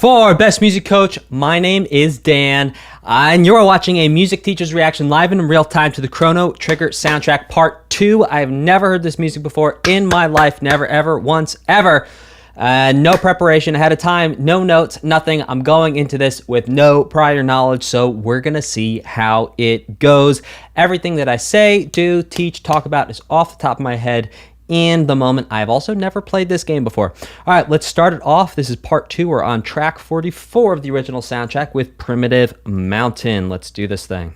For Best Music Coach, my name is Dan, and you're watching a music teacher's reaction live in real time to the Chrono Trigger soundtrack part 2. I've never heard this music before in my life, never, ever, once, ever. No preparation ahead of time, no notes, nothing. I'm going into this with no prior knowledge, so we're going to see how it goes. Everything that I say, do, teach, talk about is off the top of my head in the moment. I've also never played this game before. All right, let's start it off. This is part 2. We're on track 44 of the original soundtrack with Primitive Mountain. Let's do this thing.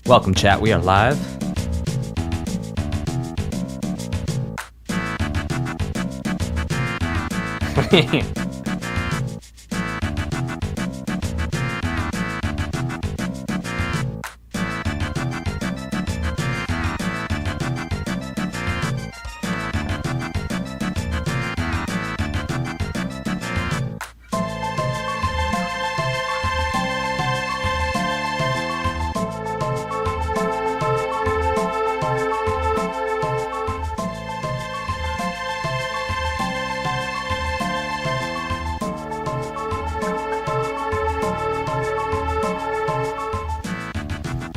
Welcome, chat. We are live.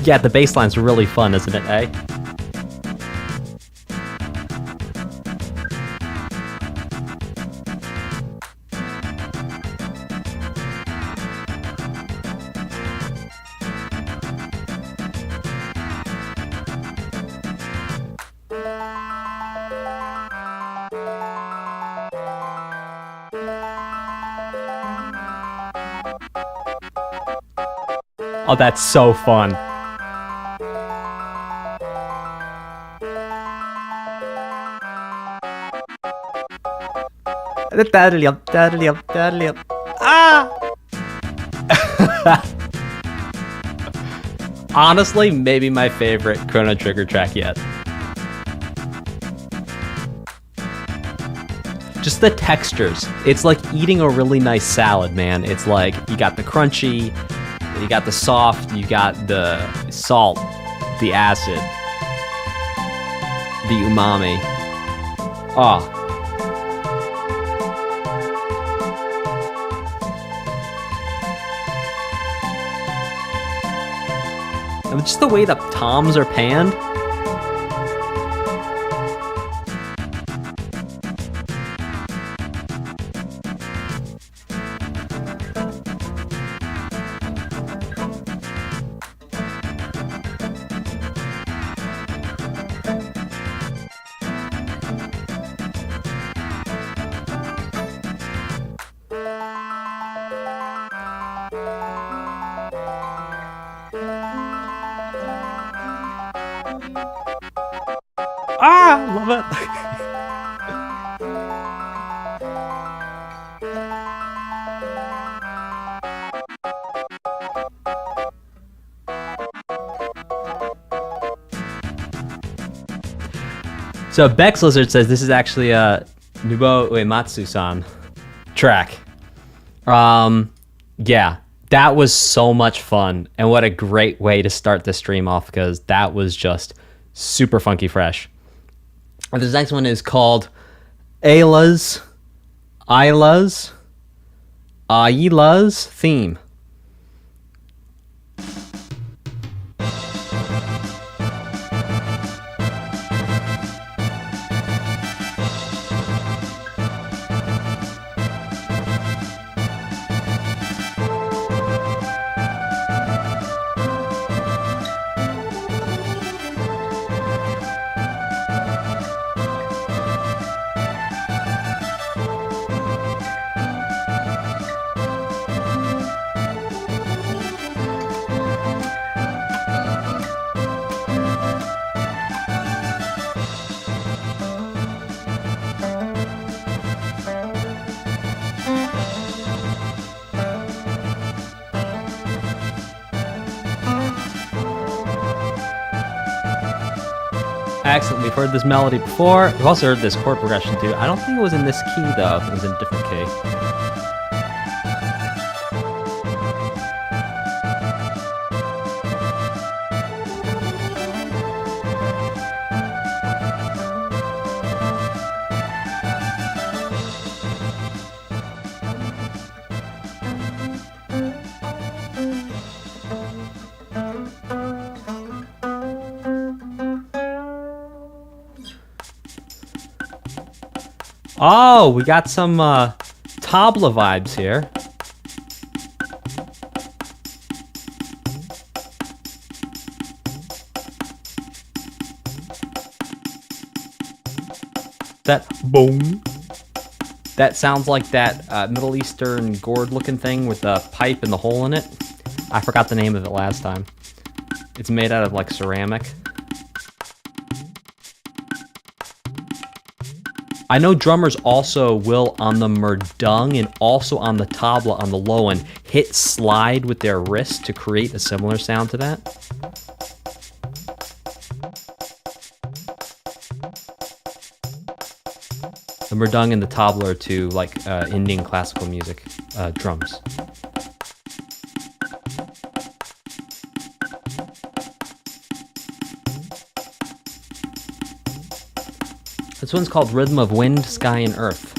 Yeah, the bass line's really fun, isn't it, eh? Oh, that's so fun. Ah! Honestly, maybe my favorite Chrono Trigger track yet. Just the textures. It's like eating a really nice salad, man. It's like you got the crunchy, you got the soft, you got the salt, the acid, the umami. Oh. And just the way the toms are panned. Ah, love it. So Bex Lizard says this is actually a Nubo Uematsu-san track. Yeah, that was so much fun, and what a great way to start the stream off, because that was just super funky fresh. This next one is called Ayla's Theme. Excellent. We've heard this melody before. We've also heard this chord progression too. I don't think it was in this key though. I think it was in a different key. Oh, we got some tabla vibes here. That boom. That sounds like that Middle Eastern gourd-looking thing with the pipe and the hole in it. I forgot the name of it last time. It's made out of like ceramic. I know drummers also will, on the merdung and also on the tabla on the low end, hit slide with their wrist to create a similar sound to that. The merdung and the tabla are two like Indian classical music drums. This one's called Rhythm of Wind, Sky, and Earth.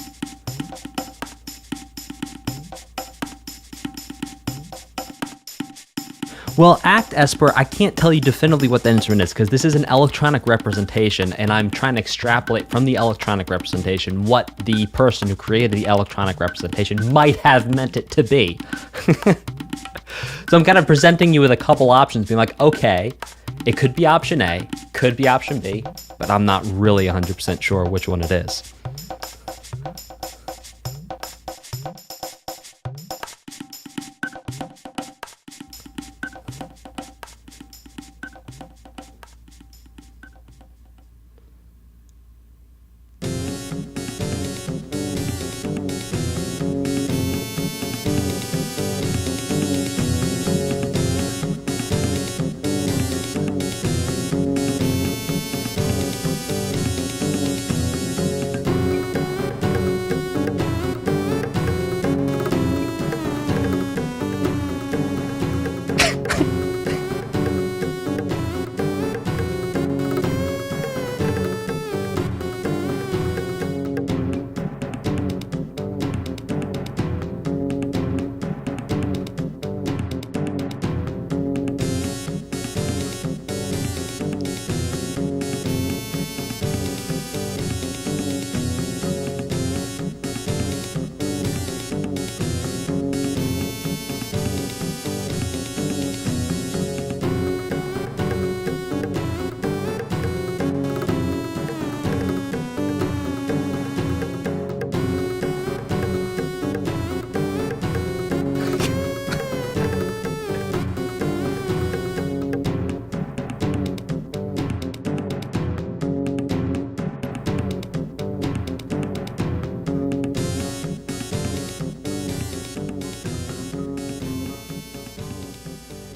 Well, Act Esper, I can't tell you definitively what the instrument is because this is an electronic representation and I'm trying to extrapolate from the electronic representation what the person who created the electronic representation might have meant it to be. So I'm kind of presenting you with a couple options, being like, okay, it could be option A, could be option B, but I'm not really 100% sure which one it is.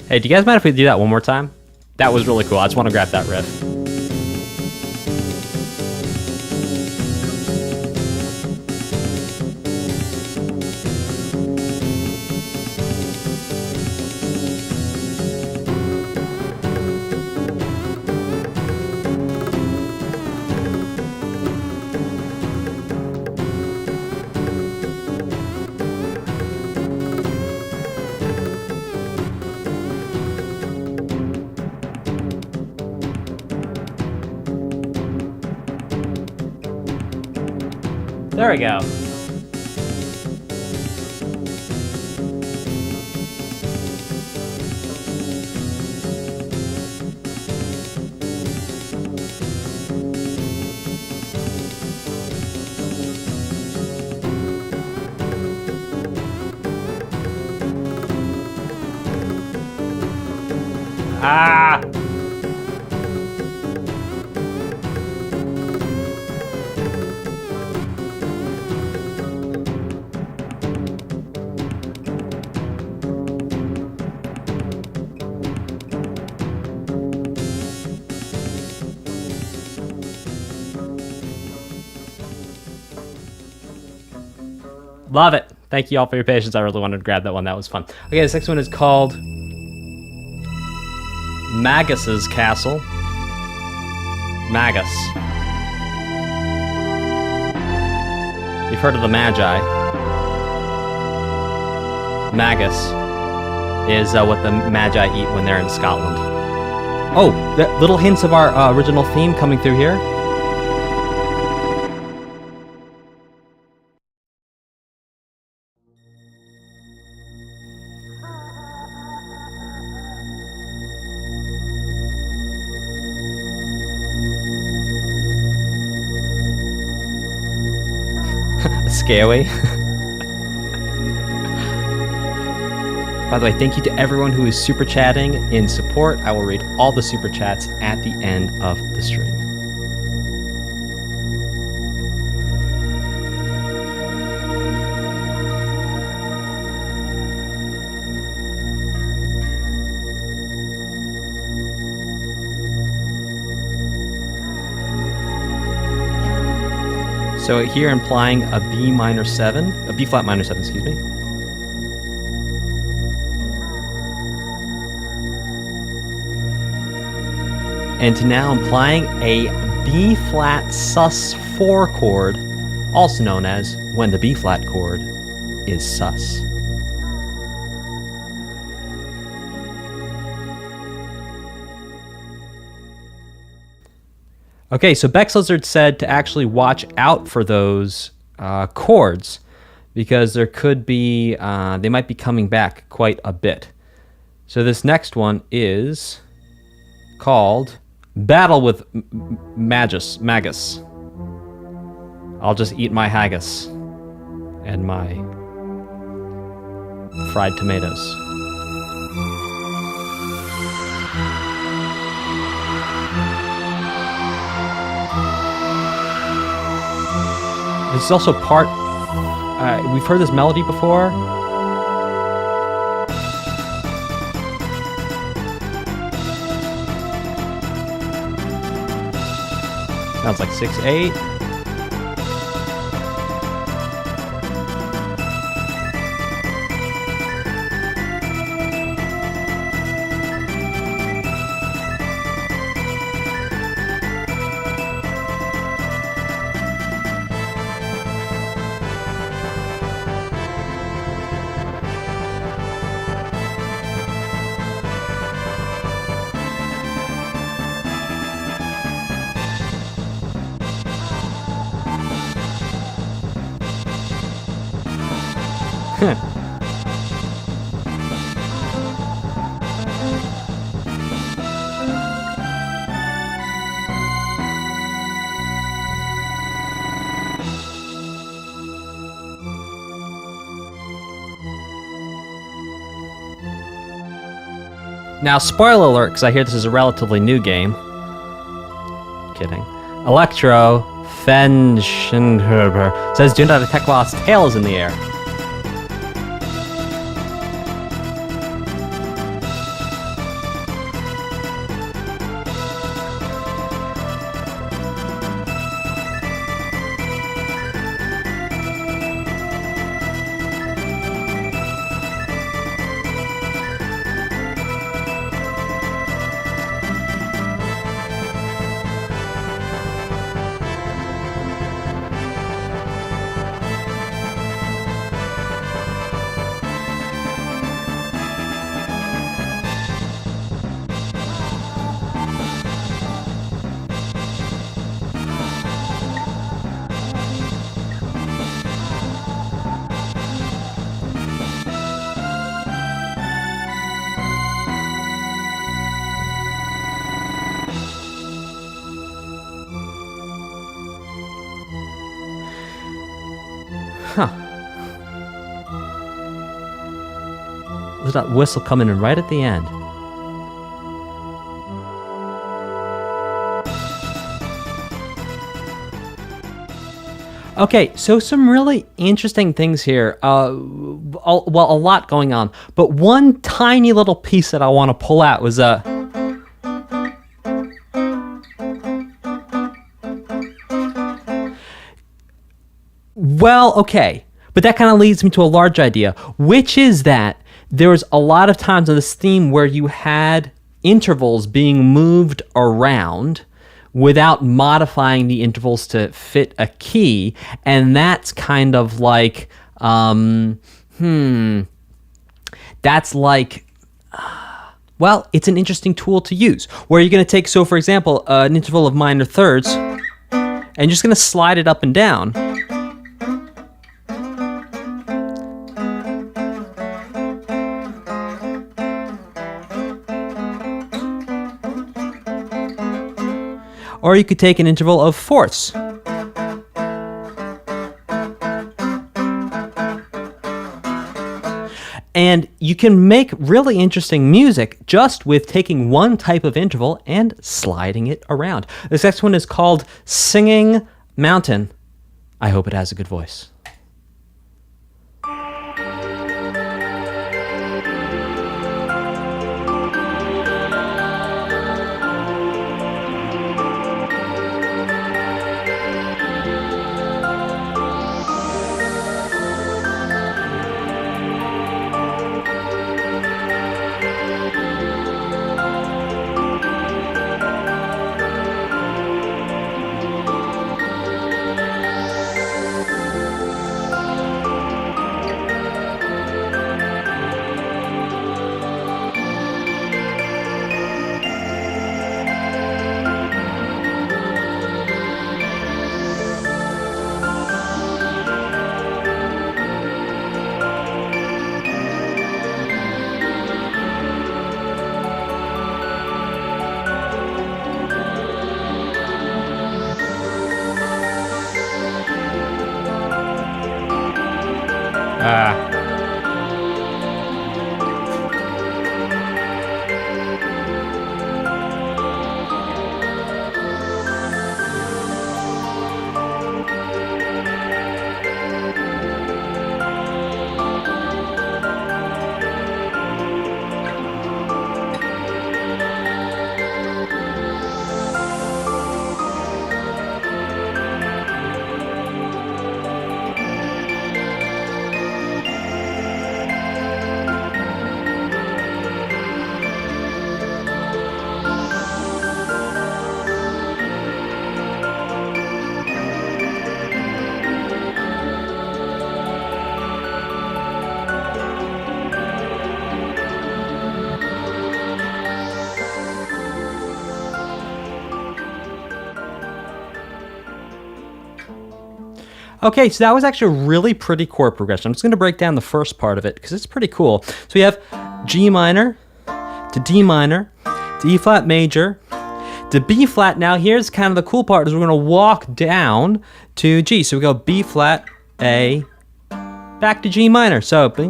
Hey, do you guys mind if we do that one more time? That was really cool. I just want to grab that riff. There we go. Ah! Love it. Thank you all for your patience. I really wanted to grab that one. That was fun. Okay, this next one is called Magus Castle. Magus. You've heard of the Magi. Magus is what the Magi eat when they're in Scotland. Oh, little hints of our original theme coming through here. scary. By the way, thank you to everyone who is super chatting in support. I will read all the super chats at the end of the stream. So here implying a B minor 7, a B flat minor 7, excuse me. And to now implying a B flat sus 4 chord, also known as when the B flat chord is sus. Okay, so Bex Lizard said to actually watch out for those chords because there could be, they might be coming back quite a bit. So this next one is called Battle with Magus. I'll just eat my haggis and my fried tomatoes. This is also part, we've heard this melody before. Sounds like 6/8. Now, spoiler alert, because I hear this is a relatively new game. Kidding. Electro Fenschenherber says, do not attack while its tail is in the air. There's that whistle coming in right at the end. Okay, so some really interesting things here. Well, a lot going on. But one tiny little piece that I want to pull out was well, okay. But that kind of leads me to a large idea, which is that there was a lot of times on this theme where you had intervals being moved around without modifying the intervals to fit a key, and that's kind of like, that's like, well, it's an interesting tool to use, where you're going to take, so for example, an interval of minor thirds, and you're just going to slide it up and down. Or you could take an interval of fourths. And you can make really interesting music just with taking one type of interval and sliding it around. This next one is called Singing Mountain. I hope it has a good voice. Okay, so that was actually a really pretty chord progression. I'm just going to break down the first part of it because it's pretty cool. So we have G minor to D minor to E flat major to B flat. Now here's kind of the cool part is we're going to walk down to G. So we go B flat, A, back to G minor. So so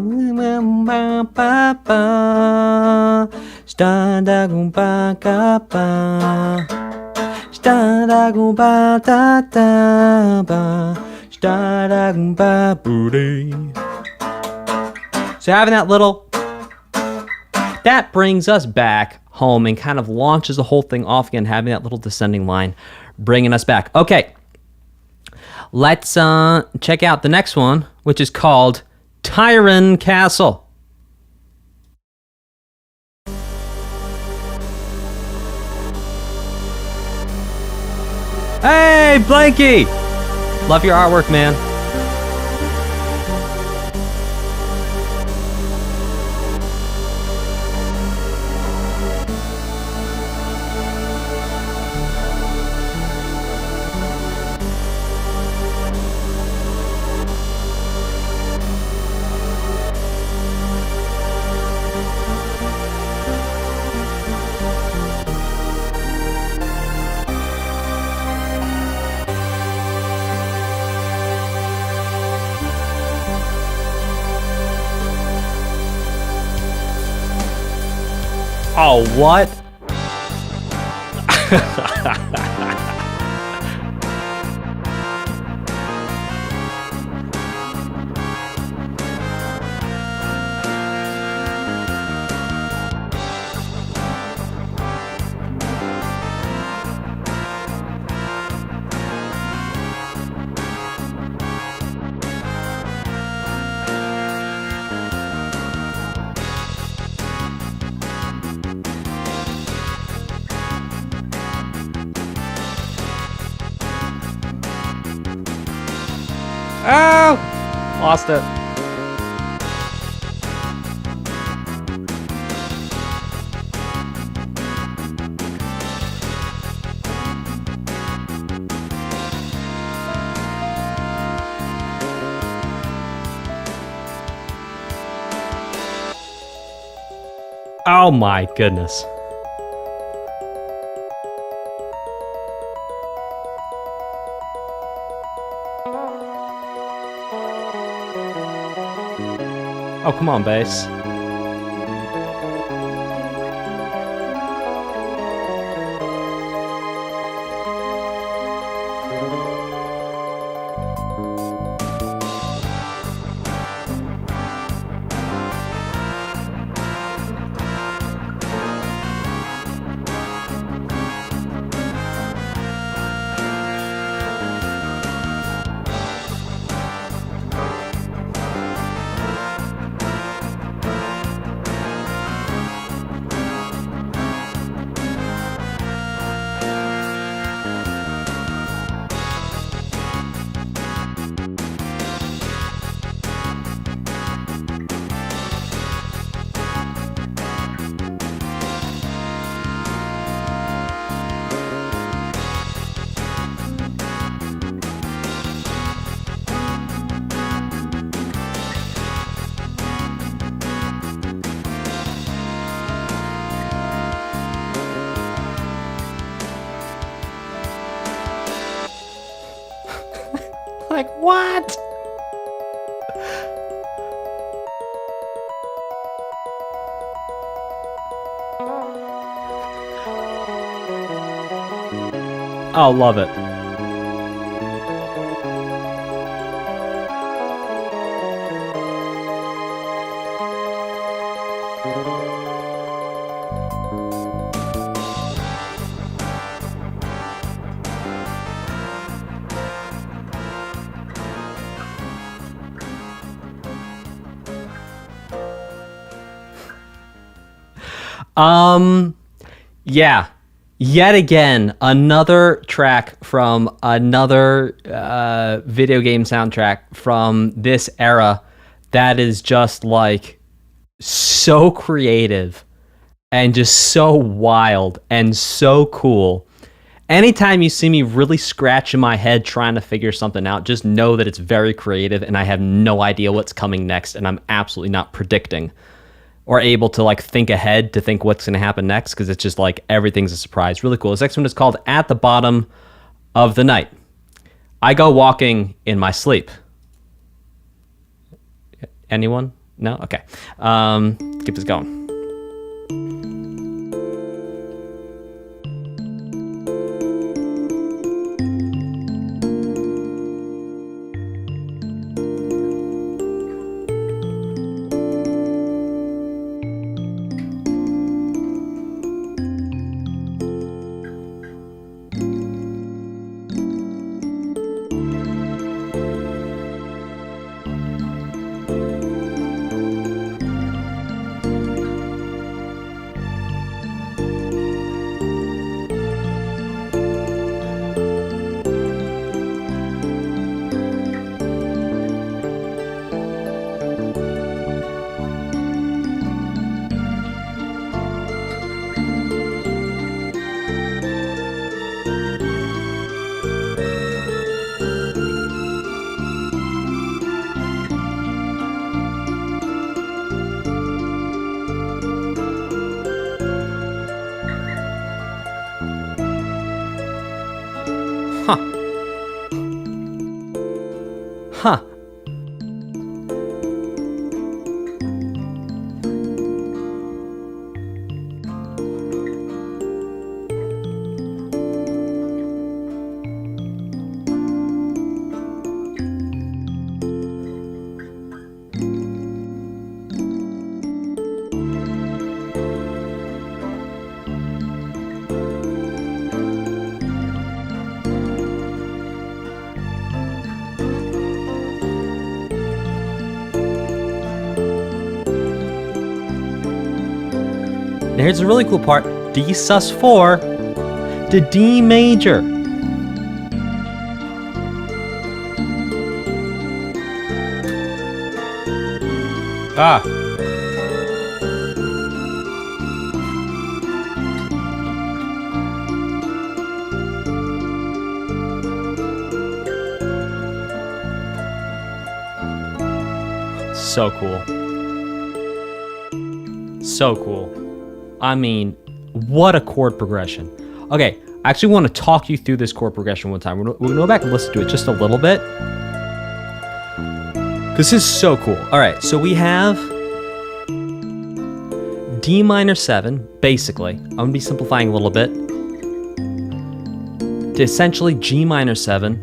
having that little, that brings us back home and kind of launches the whole thing off again, having that little descending line bringing us back. Okay, let's check out the next one, which is called Tyran Castle. Hey, Blanky! Love your artwork, man. Oh, what? Oh! Lost it. Oh my goodness. Oh, come on, bass. Like, what? Oh, love it. Yeah. Yet again, another track from another video game soundtrack from this era that is just like so creative and just so wild and so cool. Anytime you see me really scratching my head trying to figure something out, just know that it's very creative and I have no idea what's coming next, and I'm absolutely not predicting or able to like think ahead to think what's going to happen next, because it's just like everything's a surprise. Really cool. This next one is called At the Bottom of the Night. I go walking in my sleep. Anyone? No? Okay. Keep this going. Huh. Now here's the really cool part. D sus4 to D major. Ah. So cool. So cool. I mean, what a chord progression. Okay, I actually want to talk you through this chord progression one time. We're going to go back and listen to it just a little bit. This is so cool. All right, so we have D minor 7, basically. I'm going to be simplifying a little bit. To essentially G minor 7.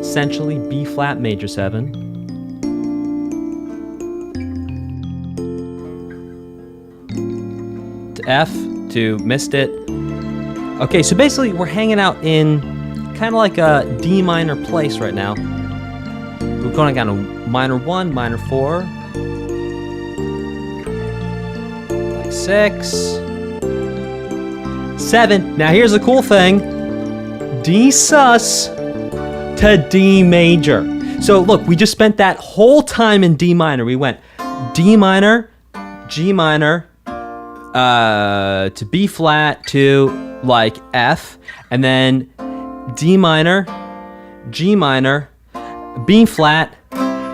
Essentially B flat major 7. To F, to missed it. Okay, so basically we're hanging out in kind of like a D minor place right now. We're going down to minor 1, minor 4, like 6, 7. Now here's the cool thing. D sus to D major. So look, we just spent that whole time in D minor. We went D minor, G minor, to B flat, to like F, and then D minor, G minor, B flat,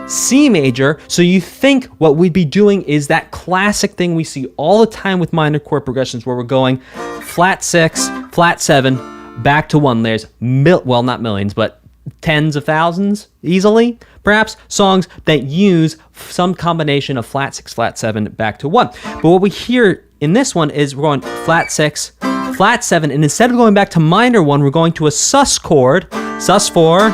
C major. So you think what we'd be doing is that classic thing we see all the time with minor chord progressions where we're going flat 6, flat 7, back to 1. There's well, not millions, but tens of thousands easily, perhaps, songs that use some combination of flat 6, flat 7, back to 1. But what we hear in this one is we're going flat 6, flat 7, and instead of going back to minor 1, we're going to a sus chord, sus 4,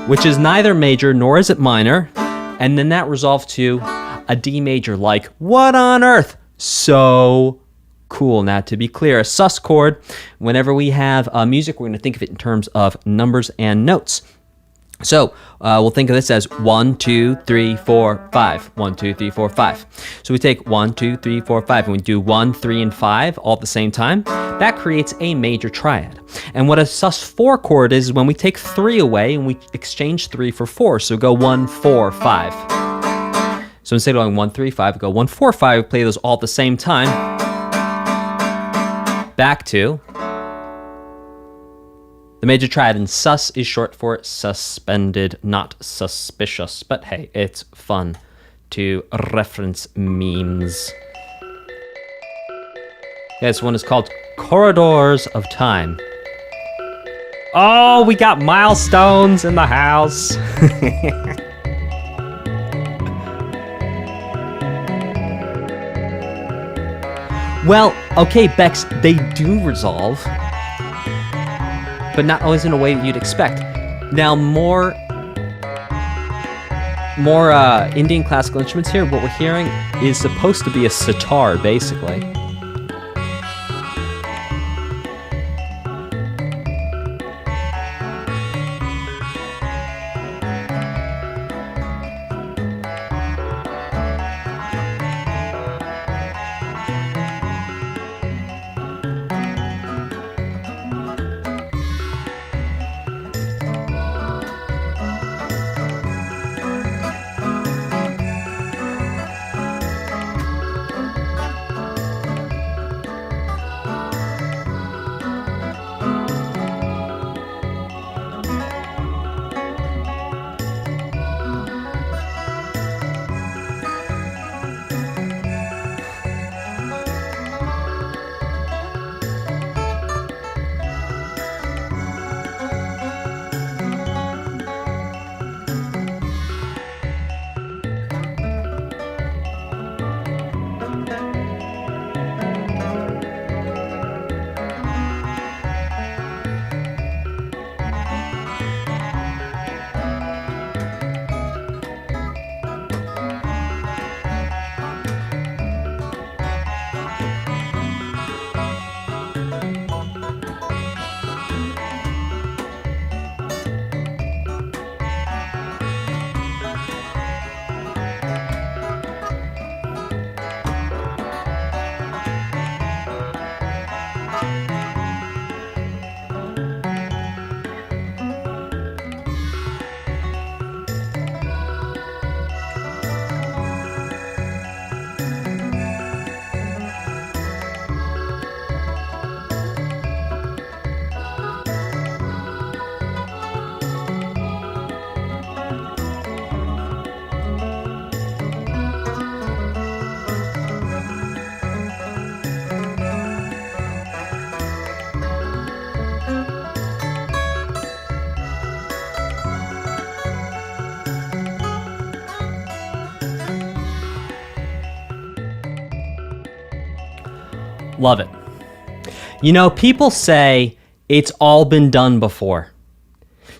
which is neither major nor is it minor, and then that resolves to a D major. Like, what on earth? So cool. Now, to be clear, a sus chord, whenever we have music, we're going to think of it in terms of numbers and notes. So we'll think of this as 1, 2, 3, 4, 5. 1, 2, 3, 4, 5. So we take 1, 2, 3, 4, 5, and we do 1, 3, and 5 all at the same time. That creates a major triad. And what a sus4 chord is when we take 3 away and we exchange 3 for 4. So go 1, 4, 5. So instead of going 1, 3, 5, we go 1, 4, 5. We play those all at the same time. Back to the major triad, and sus is short for suspended, not suspicious. But hey, it's fun to reference memes. This one is called Corridors of Time. Oh, we got milestones in the house. Well, okay, Bex, they do resolve, but not always in a way you'd expect. Now, more Indian classical instruments here, what we're hearing is supposed to be a sitar, basically. Love it. You know, people say it's all been done before.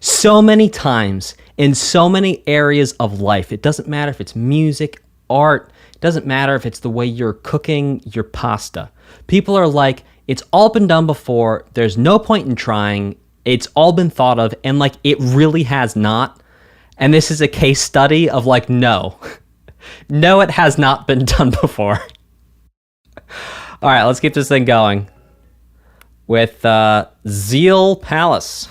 So many times in so many areas of life. It doesn't matter if it's music, art, it doesn't matter if it's the way you're cooking your pasta. People are like, it's all been done before. There's no point in trying. It's all been thought of. And like, it really has not. And this is a case study of like, no. No, it has not been done before. All right, let's keep this thing going with Zeal Palace.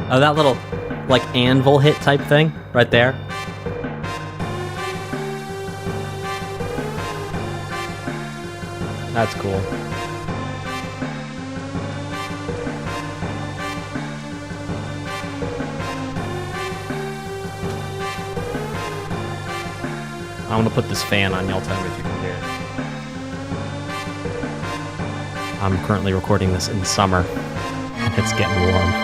Oh, that little, like, anvil hit type thing right there. That's cool. I'm gonna put this fan on. Y'all tell me if you can hear it. I'm currently recording this in summer, and it's getting warm.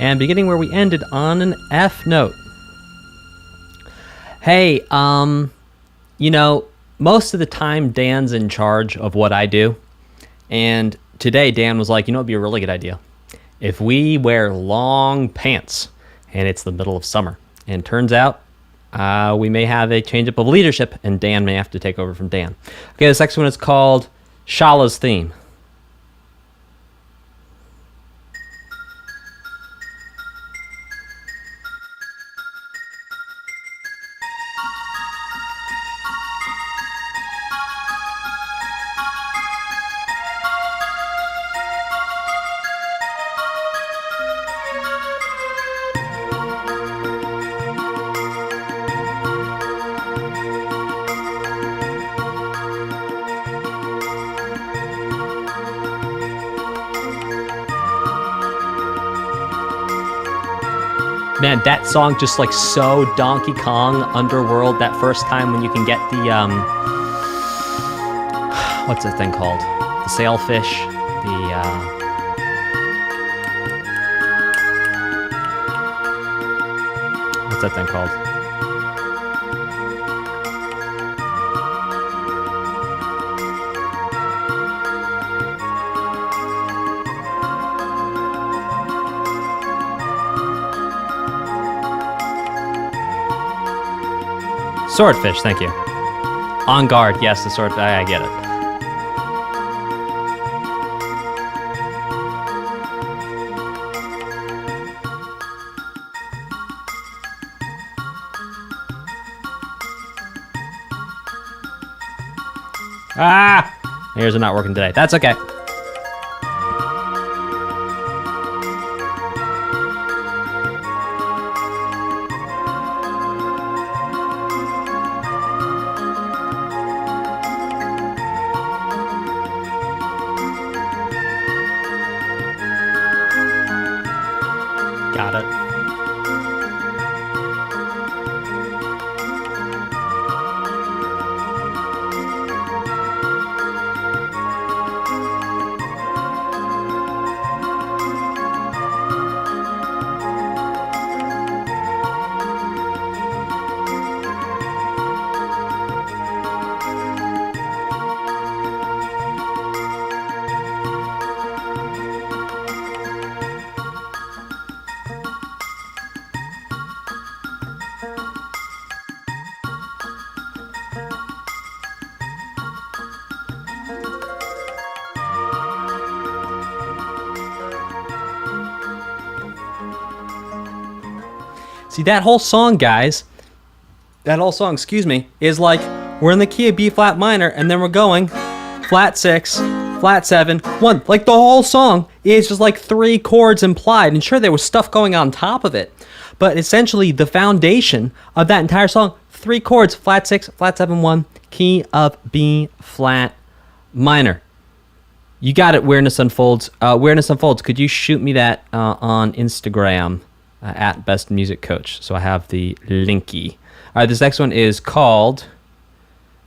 And beginning where we ended, on an F note. Hey, you know, most of the time Dan's in charge of what I do. And today Dan was like, you know, it'd be a really good idea if we wear long pants and it's the middle of summer. And turns out we may have a change up of leadership and Dan may have to take over from Dan. Okay, this next one is called Schala's Theme. Man, that song just like so Donkey Kong Underworld that first time when you can get the what's that thing called? The sailfish, what's that thing called? Swordfish, thank you. On guard, yes, the sword. I get it. Ah! My ears are not working today. That's okay. Got it. See, that whole song, guys, excuse me, is like we're in the key of B flat minor and then we're going flat 6, flat 7, 1. Like the whole song is just like 3 chords implied. And sure, there was stuff going on top of it, but essentially the foundation of that entire song, 3 chords, flat 6, flat 7, 1, key of B flat minor. You got it, Weirdness Unfolds. Weirdness Unfolds, could you shoot me that on Instagram? At Best Music Coach. So I have the linky. All right, this next one is called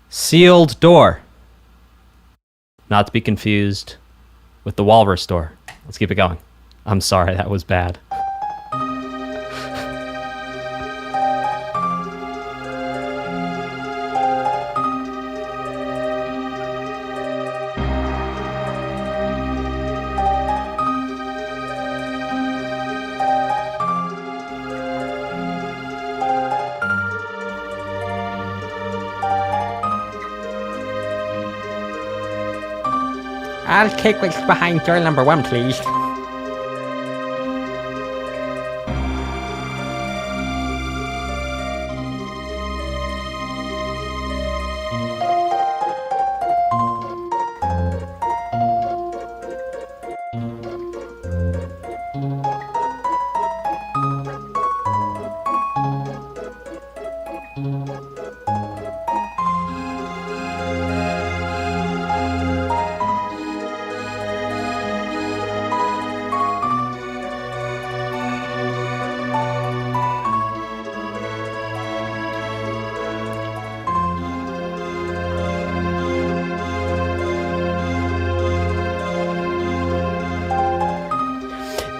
Sealed Door. Not to be confused with the Walrus Door. Let's keep it going. I'm sorry, that was bad. I'll take what's behind door number 1, please.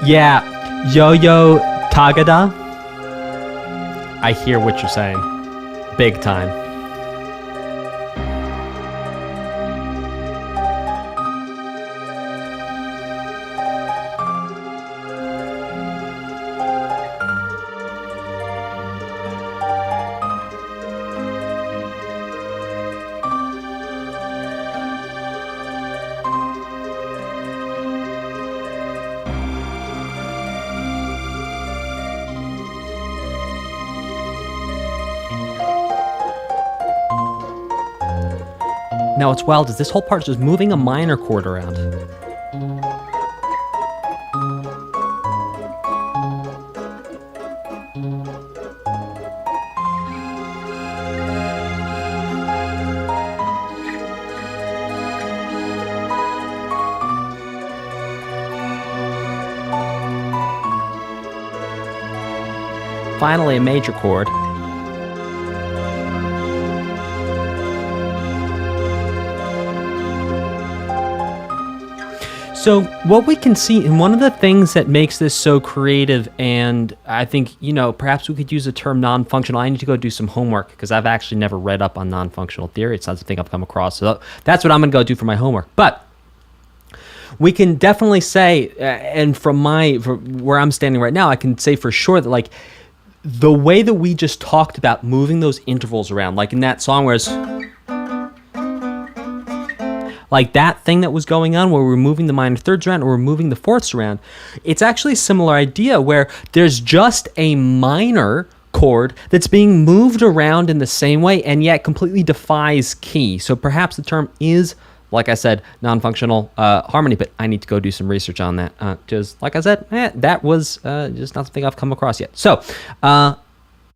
Yeah, Yo-Yo Tagada. I hear what you're saying. Big time. Now what's wild is this whole part is just moving a minor chord around. finally a major chord. So what we can see, and one of the things that makes this so creative, and I think, perhaps we could use the term non-functional. I need to go do some homework because I've actually never read up on non-functional theory. It's not something I've come across. So that's what I'm going to go do for my homework. But we can definitely say, and from where I'm standing right now, I can say for sure that like the way that we just talked about moving those intervals around, like in that song where it's like that thing that was going on where we're moving the minor thirds around or we're moving the fourths around, it's actually a similar idea where there's just a minor chord that's being moved around in the same way and yet completely defies key. So perhaps the term is, like I said, non-functional harmony, but I need to go do some research on that. Just like I said, that was just not something I've come across yet. So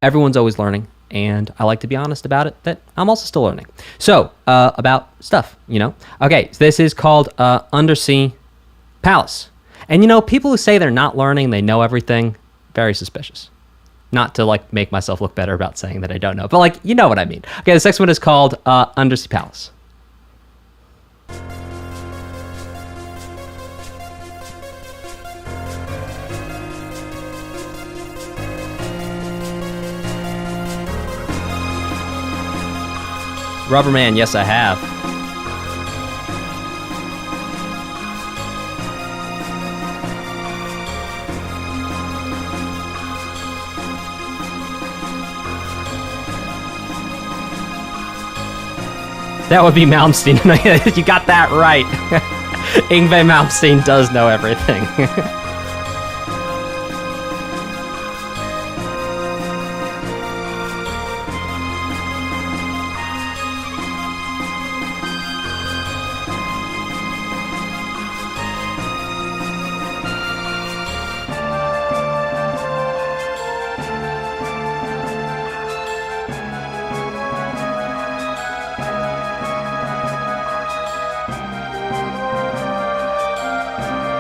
everyone's always learning. And I like to be honest about it, that I'm also still learning. So, about stuff, Okay, so this is called Undersea Palace. And, people who say they're not learning, they know everything, very suspicious. Not to, make myself look better about saying that I don't know, but, you know what I mean. Okay, this next one is called Undersea Palace. Rubber Man, yes, I have. That would be Malmsteen. You got that right. Yngwie Malmsteen does know everything.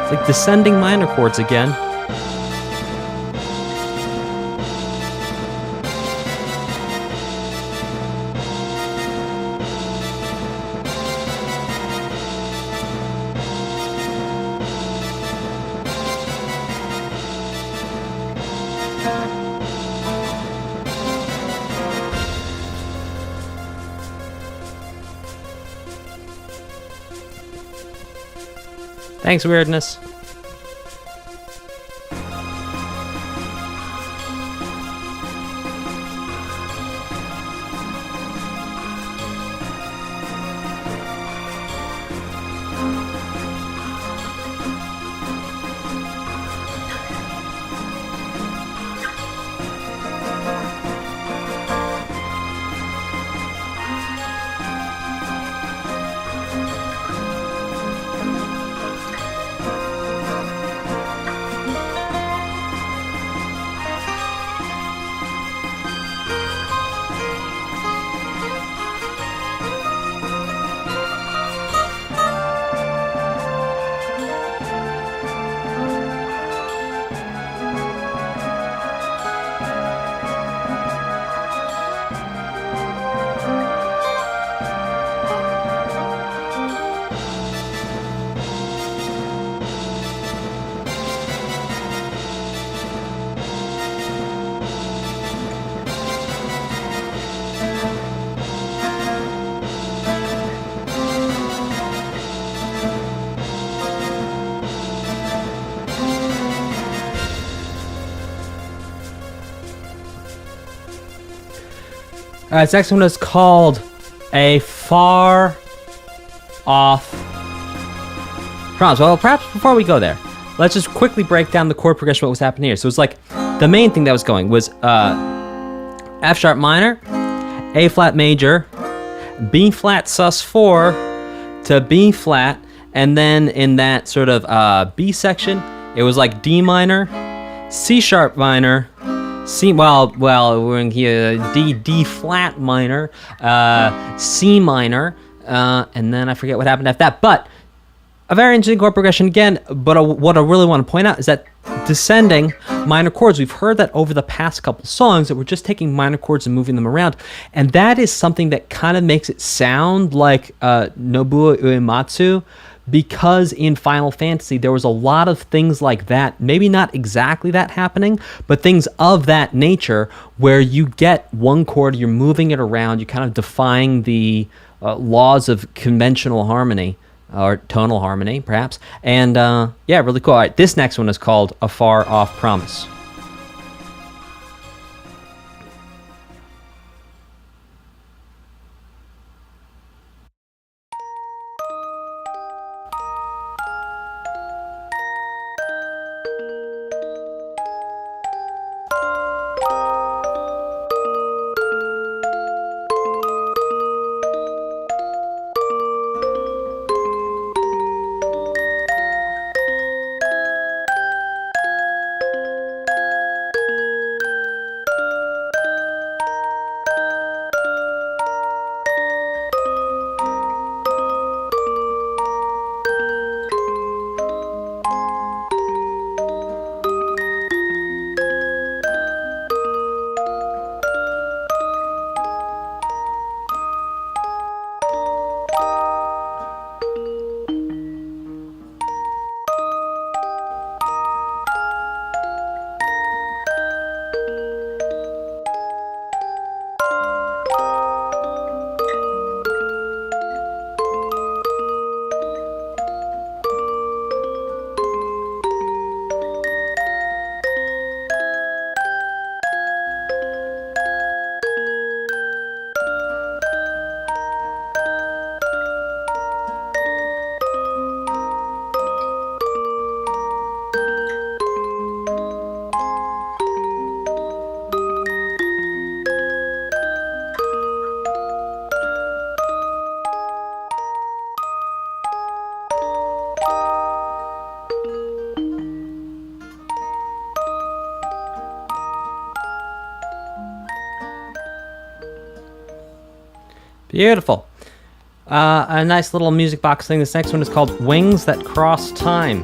It's like descending minor chords again. Thanks, weirdness. This next one is called A Far Off Promise. Well, perhaps before we go there, let's just quickly break down the chord progression, what was happening here. So it's like the main thing that was going was F sharp minor, A flat major, B flat sus4 to B flat, and then in that sort of B section, it was like D minor, C sharp minor, C, we're in here, D flat minor, C minor, and then I forget what happened after that. But A very interesting chord progression again, but what I really want to point out is that descending minor chords, we've heard that over the past couple songs that we're just taking minor chords and moving them around, and that is something that kind of makes it sound like Nobuo Uematsu, because in Final Fantasy there was a lot of things like that, maybe not exactly that happening, but things of that nature where you get one chord, you're moving it around, you're kind of defying the laws of conventional harmony, or tonal harmony, perhaps. And yeah, really cool. All right, this next one is called A Far Off Promise. Beautiful. A nice little music box thing. This next one is called Wings That Cross Time.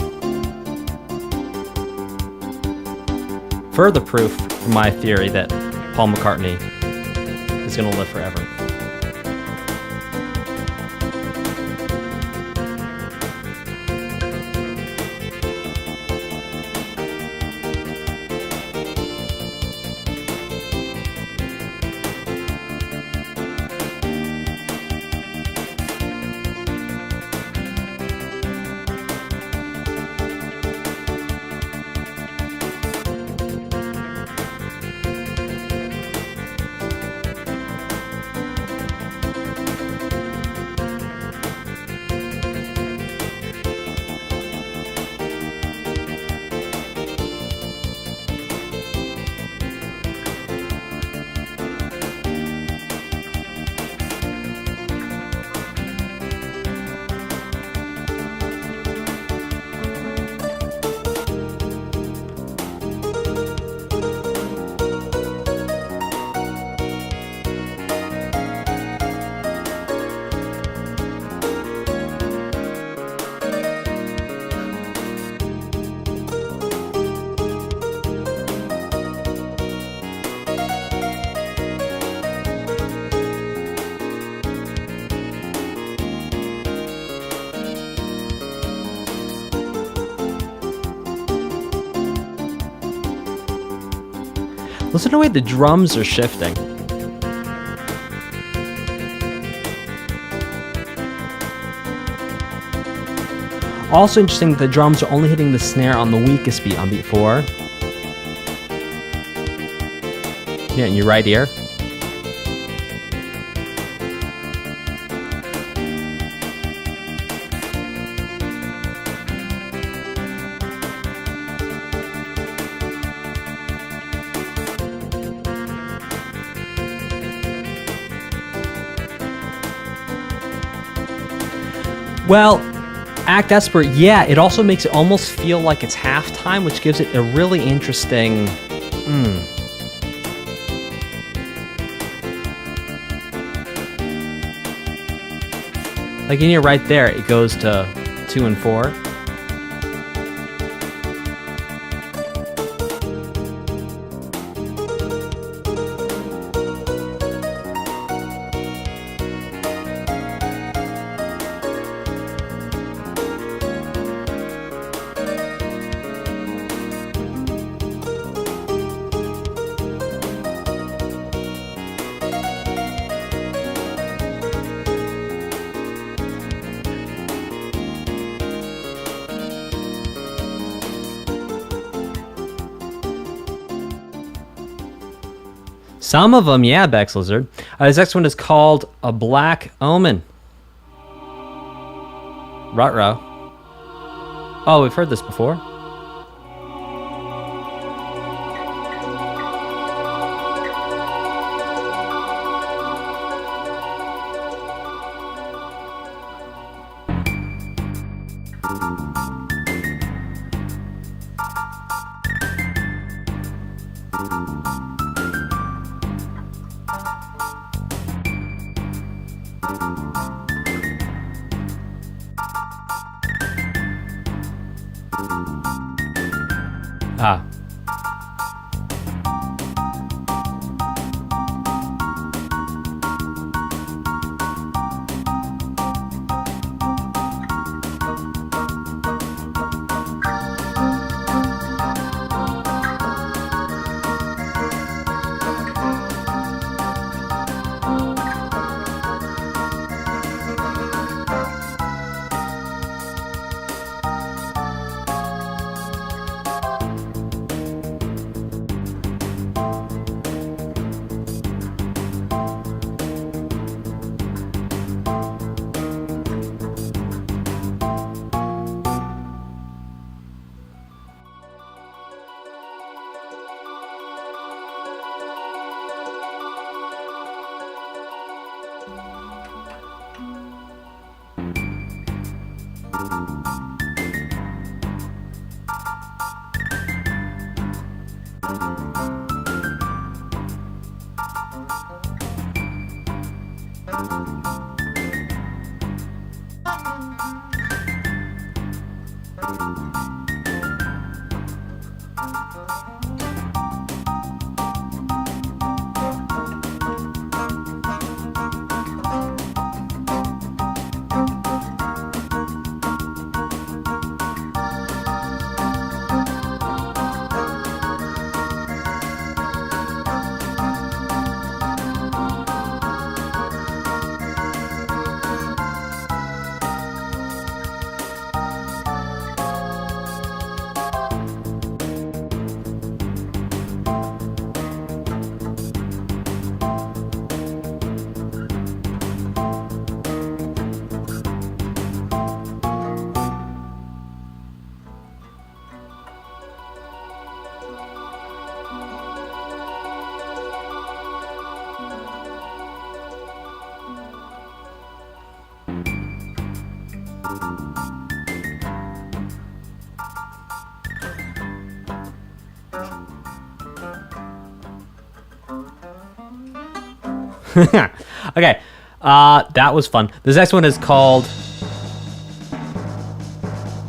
Further proof for my theory that Paul McCartney is going to live forever. Listen to the way the drums are shifting. Also interesting that the drums are only hitting the snare on the weakest beat, on beat 4. Yeah, in your right ear. Well, Act Esper, yeah, it also makes it almost feel like it's halftime, which gives it a really interesting... Like in here right there, it goes to 2 and 4. Some of them, yeah, Bex Lizard. This next one is called A Black Omen. Ruh-roh. Oh, we've heard this before. Ah. Okay, that was fun. This next one is called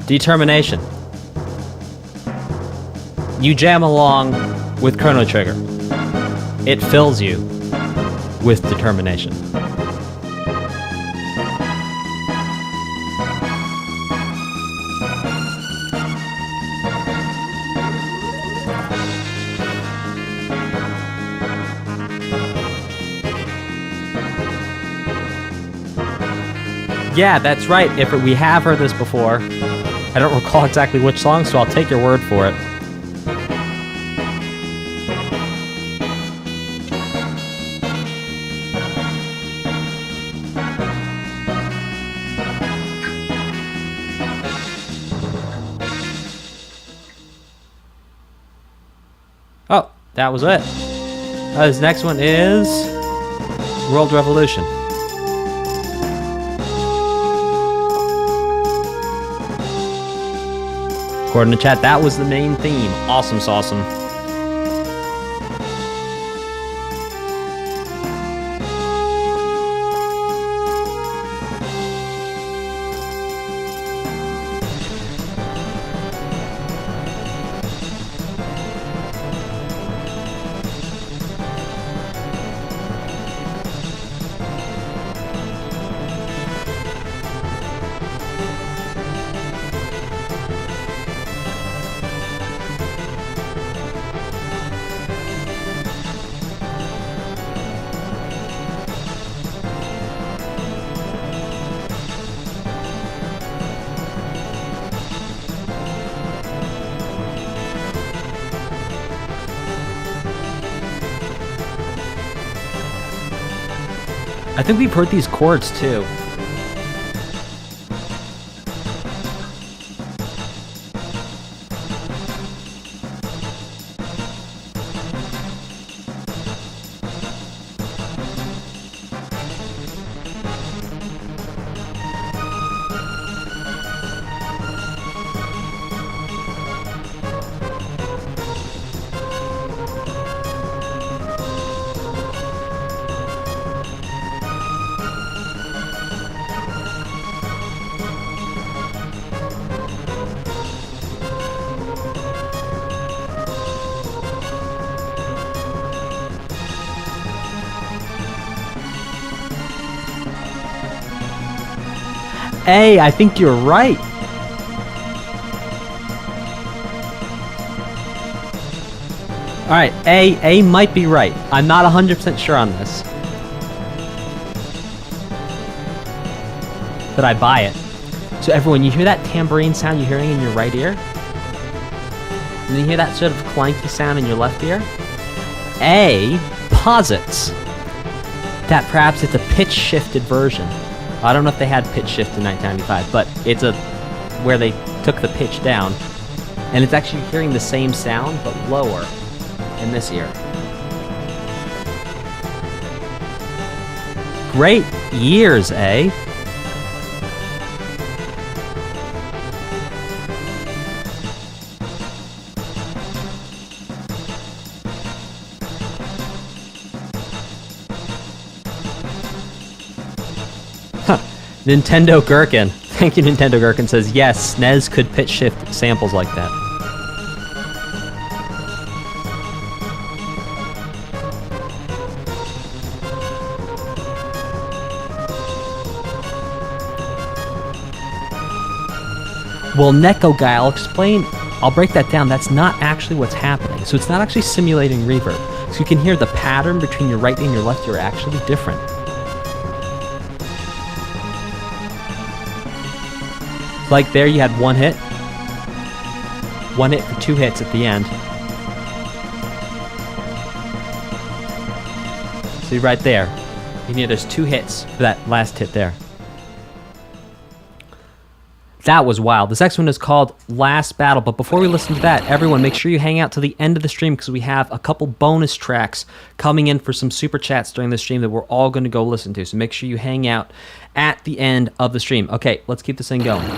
Determination. You jam along with Chrono Trigger. It fills you with determination. Yeah, that's right. We have heard this before. I don't recall exactly which song, so I'll take your word for it. Oh, that was it. This next one is World Revolution. According to chat, that was the main theme. Awesome sauceum. I think we've heard these chords too. A, I think you're right. Alright, A might be right. I'm not 100% sure on this. But I buy it. So everyone, you hear that tambourine sound you're hearing in your right ear? And then you hear that sort of clanky sound in your left ear? A posits that perhaps it's a pitch-shifted version. I don't know if they had pitch shift in 1995, but it's where they took the pitch down, and it's actually hearing the same sound but lower in this ear. Great years, eh? Nintendo Gherkin. Thank you, Nintendo Gherkin says, yes, SNES could pitch shift samples like that. Well, Neko Guy, I'll break that down. That's not actually what's happening. So it's not actually simulating reverb. So you can hear the pattern between your right and your left ear actually different. Like there you had one hit for 2 hits at the end. See right there, you hear there's 2 hits for that last hit there. That was wild. This next one is called Last Battle, but before we listen to that, everyone make sure you hang out to the end of the stream because we have a couple bonus tracks coming in for some super chats during the stream that we're all going to go listen to, so make sure you hang out at the end of the stream. Okay, let's keep this thing going.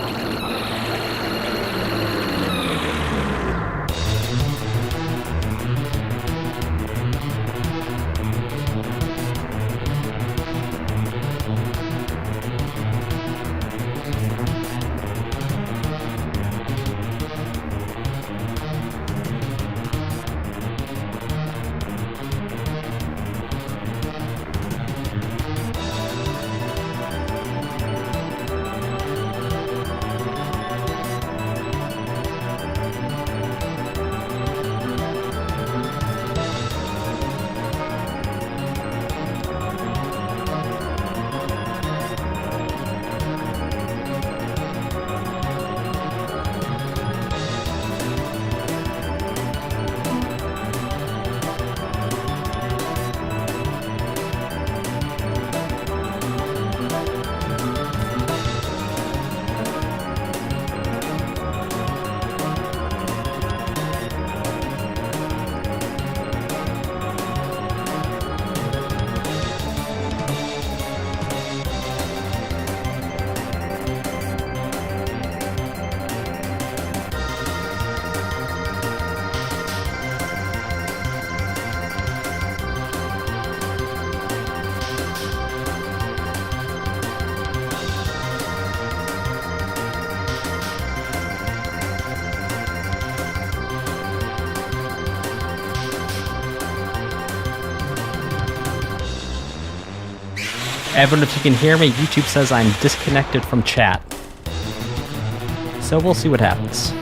Everyone, if you can hear me, YouTube says I'm disconnected from chat. So we'll see what happens.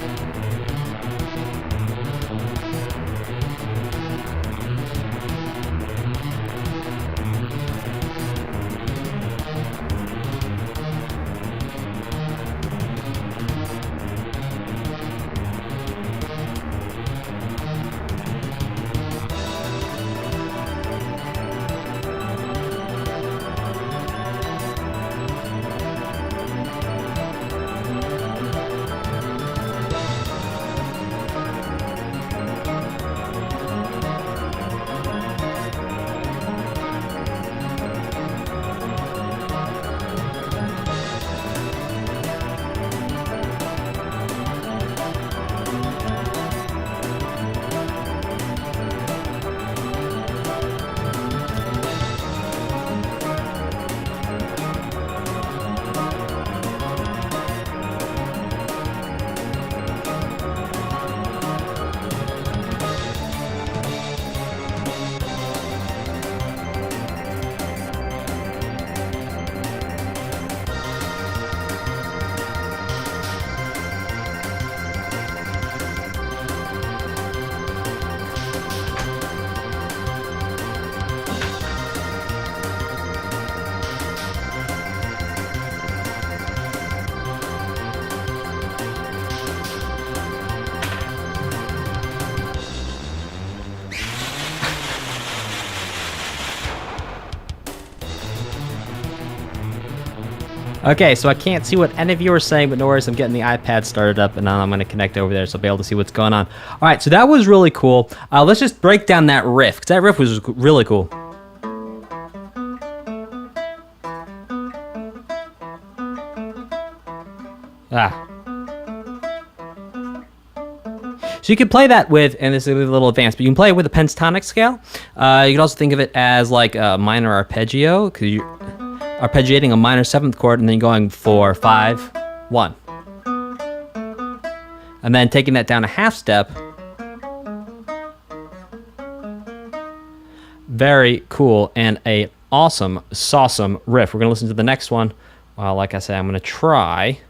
Okay, so I can't see what any of you are saying, but no worries, I'm getting the iPad started up, and now I'm going to connect over there so I'll be able to see what's going on. All right, so that was really cool. Let's just break down that riff, because that riff was really cool. So you can play that with, and this is a little advanced, but you can play it with a pentatonic scale. You can also think of it as like a minor arpeggio, because you're arpeggiating a minor 7th chord and then going 4, 5, 1. And then taking that down a half step. Very cool and a awesome, sawsome riff. We're going to listen to the next one. Like I said, I'm going to try.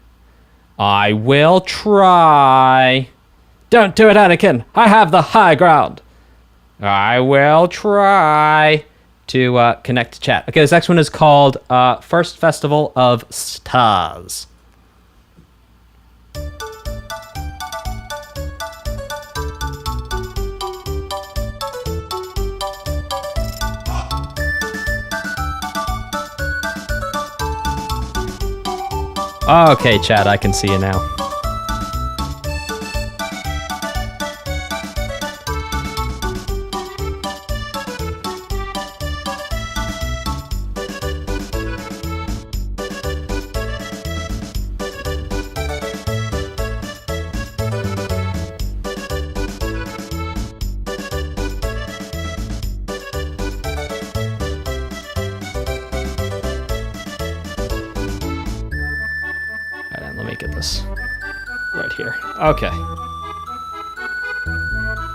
I will try. Don't do it, Anakin. I have the high ground. I will try to connect to chat. Okay, this next one is called First Festival of Stars. Okay, chat, I can see you now. Right here. Okay.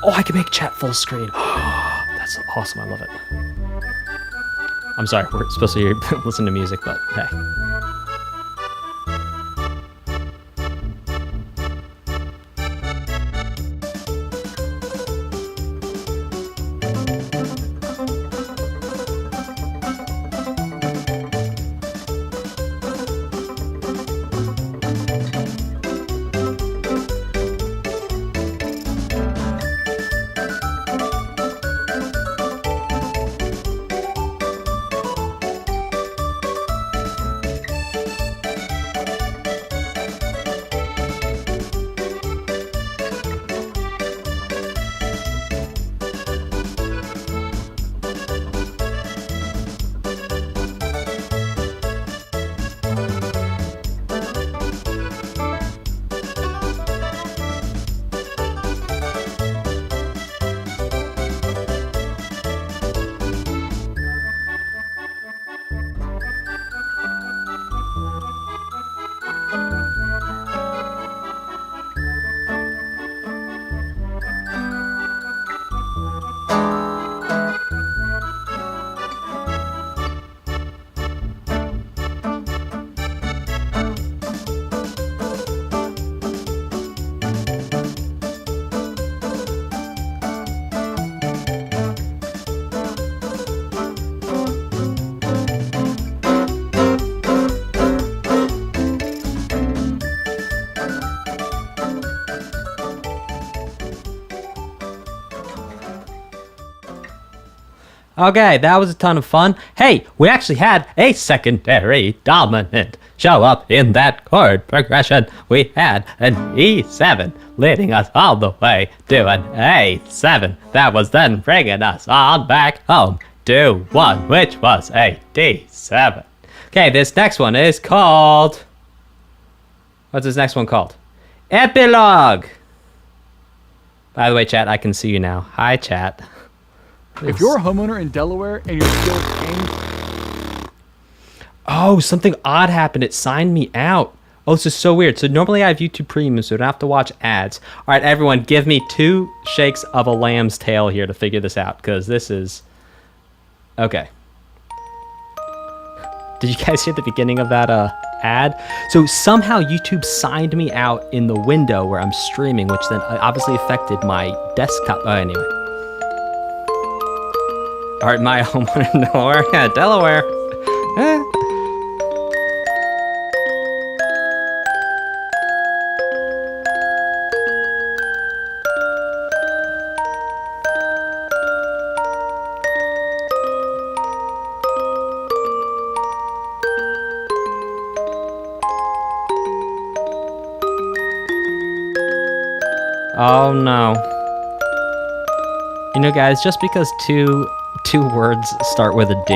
Oh, I can make chat full screen. That's awesome. I love it. I'm sorry. We're supposed to listen to music, but hey. Okay, that was a ton of fun. Hey, we actually had a secondary dominant show up in that chord progression. We had an E7 leading us all the way to an A7. That was then bringing us on back home to 1, which was a D7. Okay, this next one is called... What's this next one called? Epilogue! By the way, chat, I can see you now. Hi, chat. If you're a homeowner in Delaware and you're still paying... Oh, something odd happened. It signed me out. Oh, this is so weird. So normally I have YouTube Premium, so I don't have to watch ads. All right, everyone, give me 2 shakes of a lamb's tail here to figure this out, because this is... Okay. Did you guys hear the beginning of that ad? So somehow YouTube signed me out in the window where I'm streaming, which then obviously affected my desktop. Oh, anyway. All right, my homeowner in Delaware. Yeah, Delaware. Oh no. You know, guys, just because two words start with a D.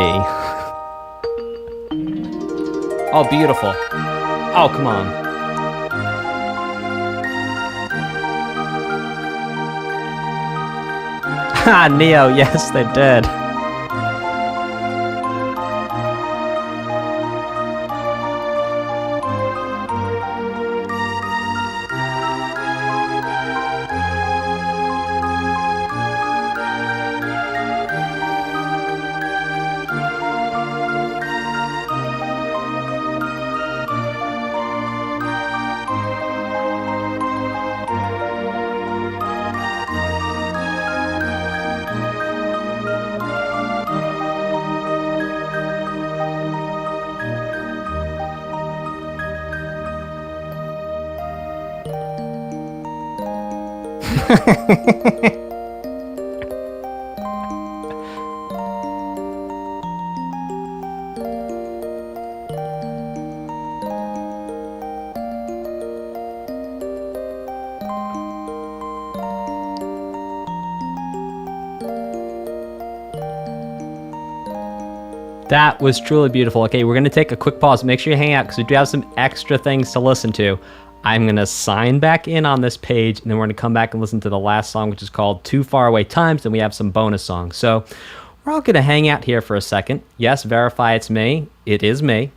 Oh, beautiful. Oh, come on. Ha, Neo, yes, they did. That was truly beautiful. Okay, we're going to take a quick pause. Make sure you hang out because we do have some extra things to listen to. I'm going to sign back in on this page, and then we're going to come back and listen to the last song, which is called Too Far Away Times, and we have some bonus songs. So we're all going to hang out here for a second. Yes, verify it's me. It is me.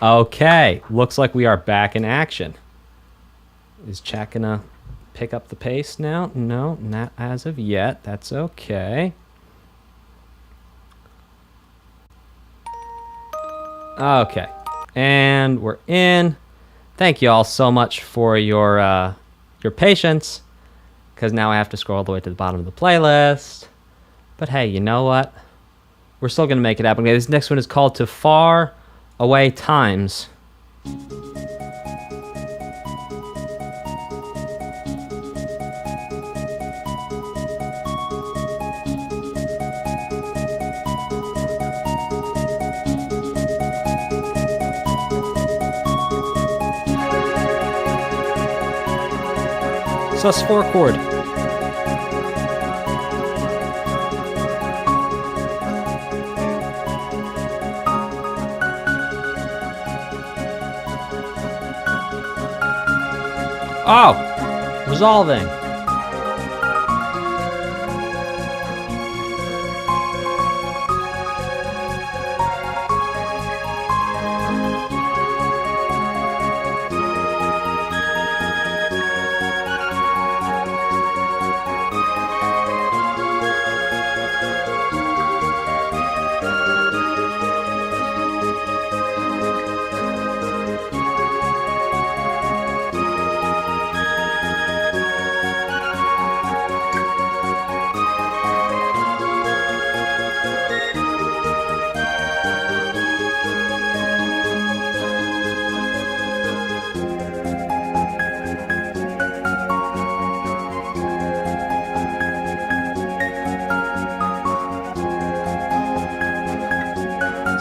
Okay, looks like we are back in action. Is chat going to pick up the pace now? No, not as of yet. That's okay. Okay, and we're in. Thank you all so much for your patience, because now I have to scroll all the way to the bottom of the playlist. But hey, you know what? We're still gonna make it happen. Okay, this next one is called Too Far Away Times. Sus 4 chord. Oh! Resolving.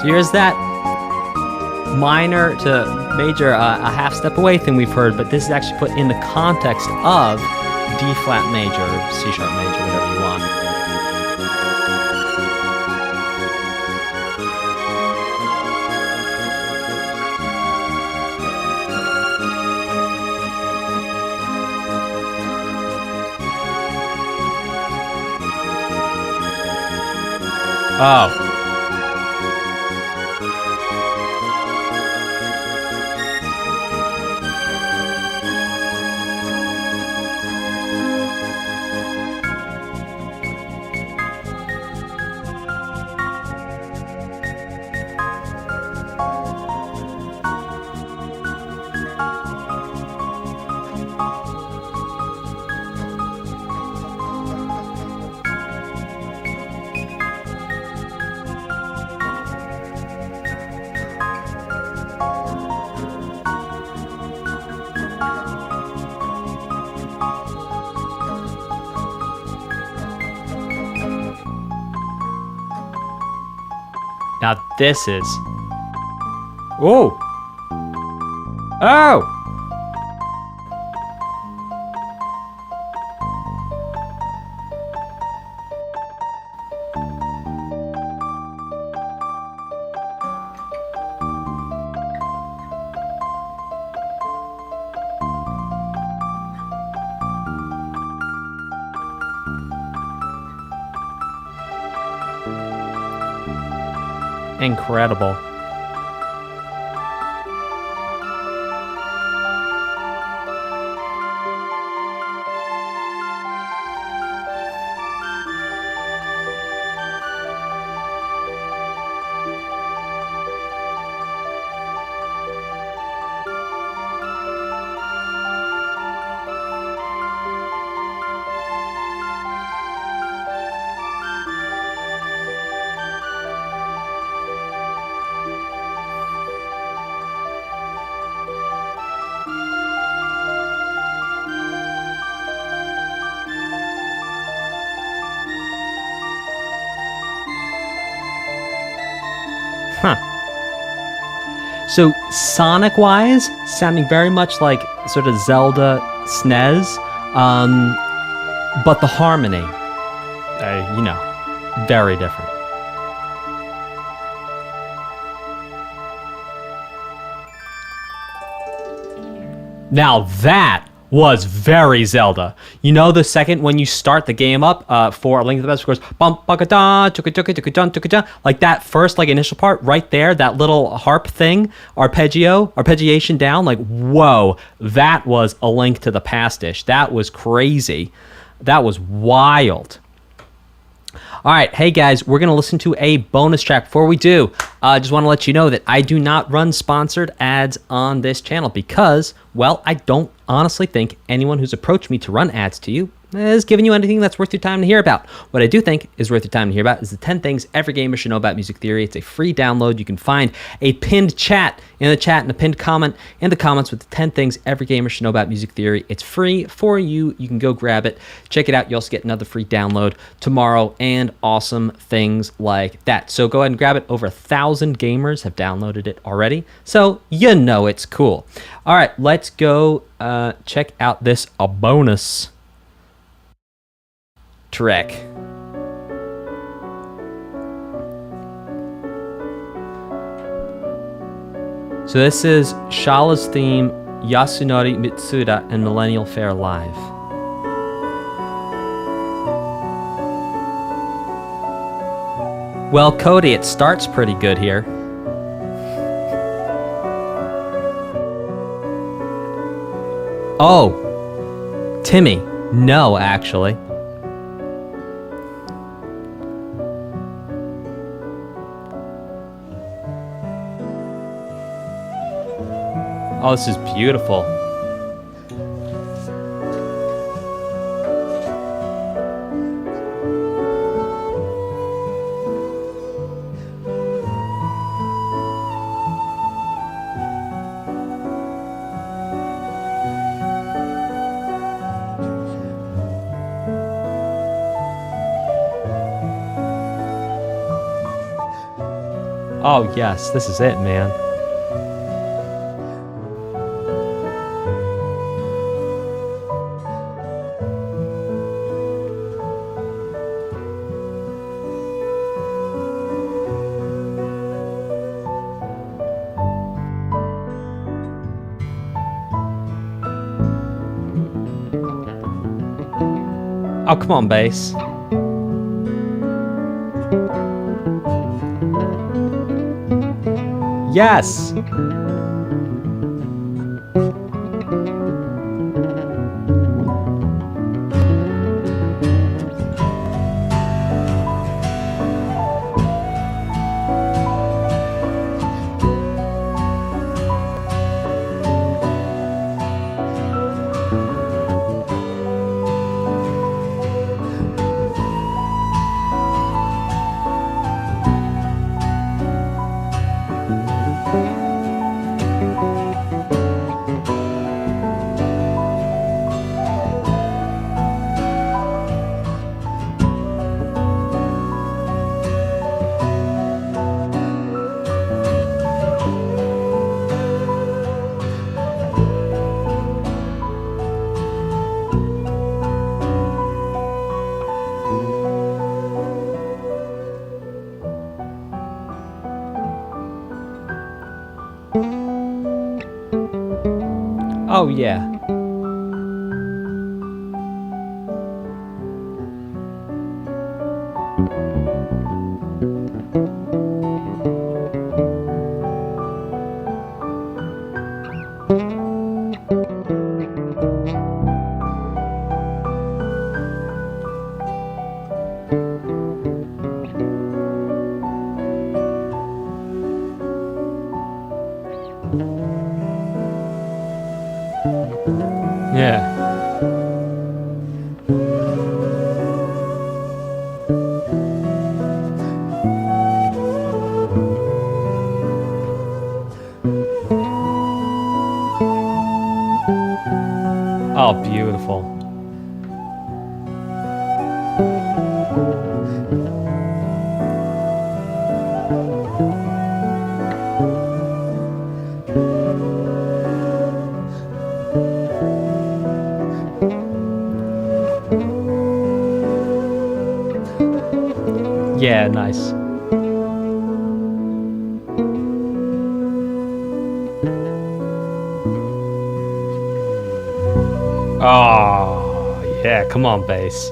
So here's that minor to major, a half step away thing we've heard, but this is actually put in the context of D flat major, or C sharp major, whatever you want. Oh. Now this is... Oh! Oh! Incredible. Huh. So sonic-wise, sounding very much like sort of Zelda SNES, but the harmony, very different. Now that was very Zelda. You know, the second when you start the game up for A Link to the Past, of course, bum ba da tuka like that first initial part right there, that little harp thing, arpeggiation down, like whoa, that was A Link to the Past-ish. That was crazy. That was wild. All right, hey guys, we're going to listen to a bonus track. Before we do, I just want to let you know that I do not run sponsored ads on this channel because, well, I don't honestly think anyone who's approached me to run ads to you is giving you anything that's worth your time to hear about. What I do think is worth your time to hear about is the 10 things every gamer should know about music theory. It's a free download. You can find a pinned chat in the chat and a pinned comment in the comments with the 10 things every gamer should know about music theory. It's free for you. You can go grab it. Check it out. You also get another free download tomorrow and awesome things like that. So go ahead and grab it. Over 1,000 gamers have downloaded it already. So you know it's cool. All right, let's go check out this bonus track. So this is Schala's theme, Yasunori Mitsuda and Millennial Fair Live. Well, Cody, it starts pretty good here. Oh, Timmy, no, actually. Oh, this is beautiful. Oh, yes, this is it, man. Oh, come on, bass. Yes! Oh, yeah. Yeah. Oh, beautiful. Yeah, nice. Oh, yeah, come on, bass.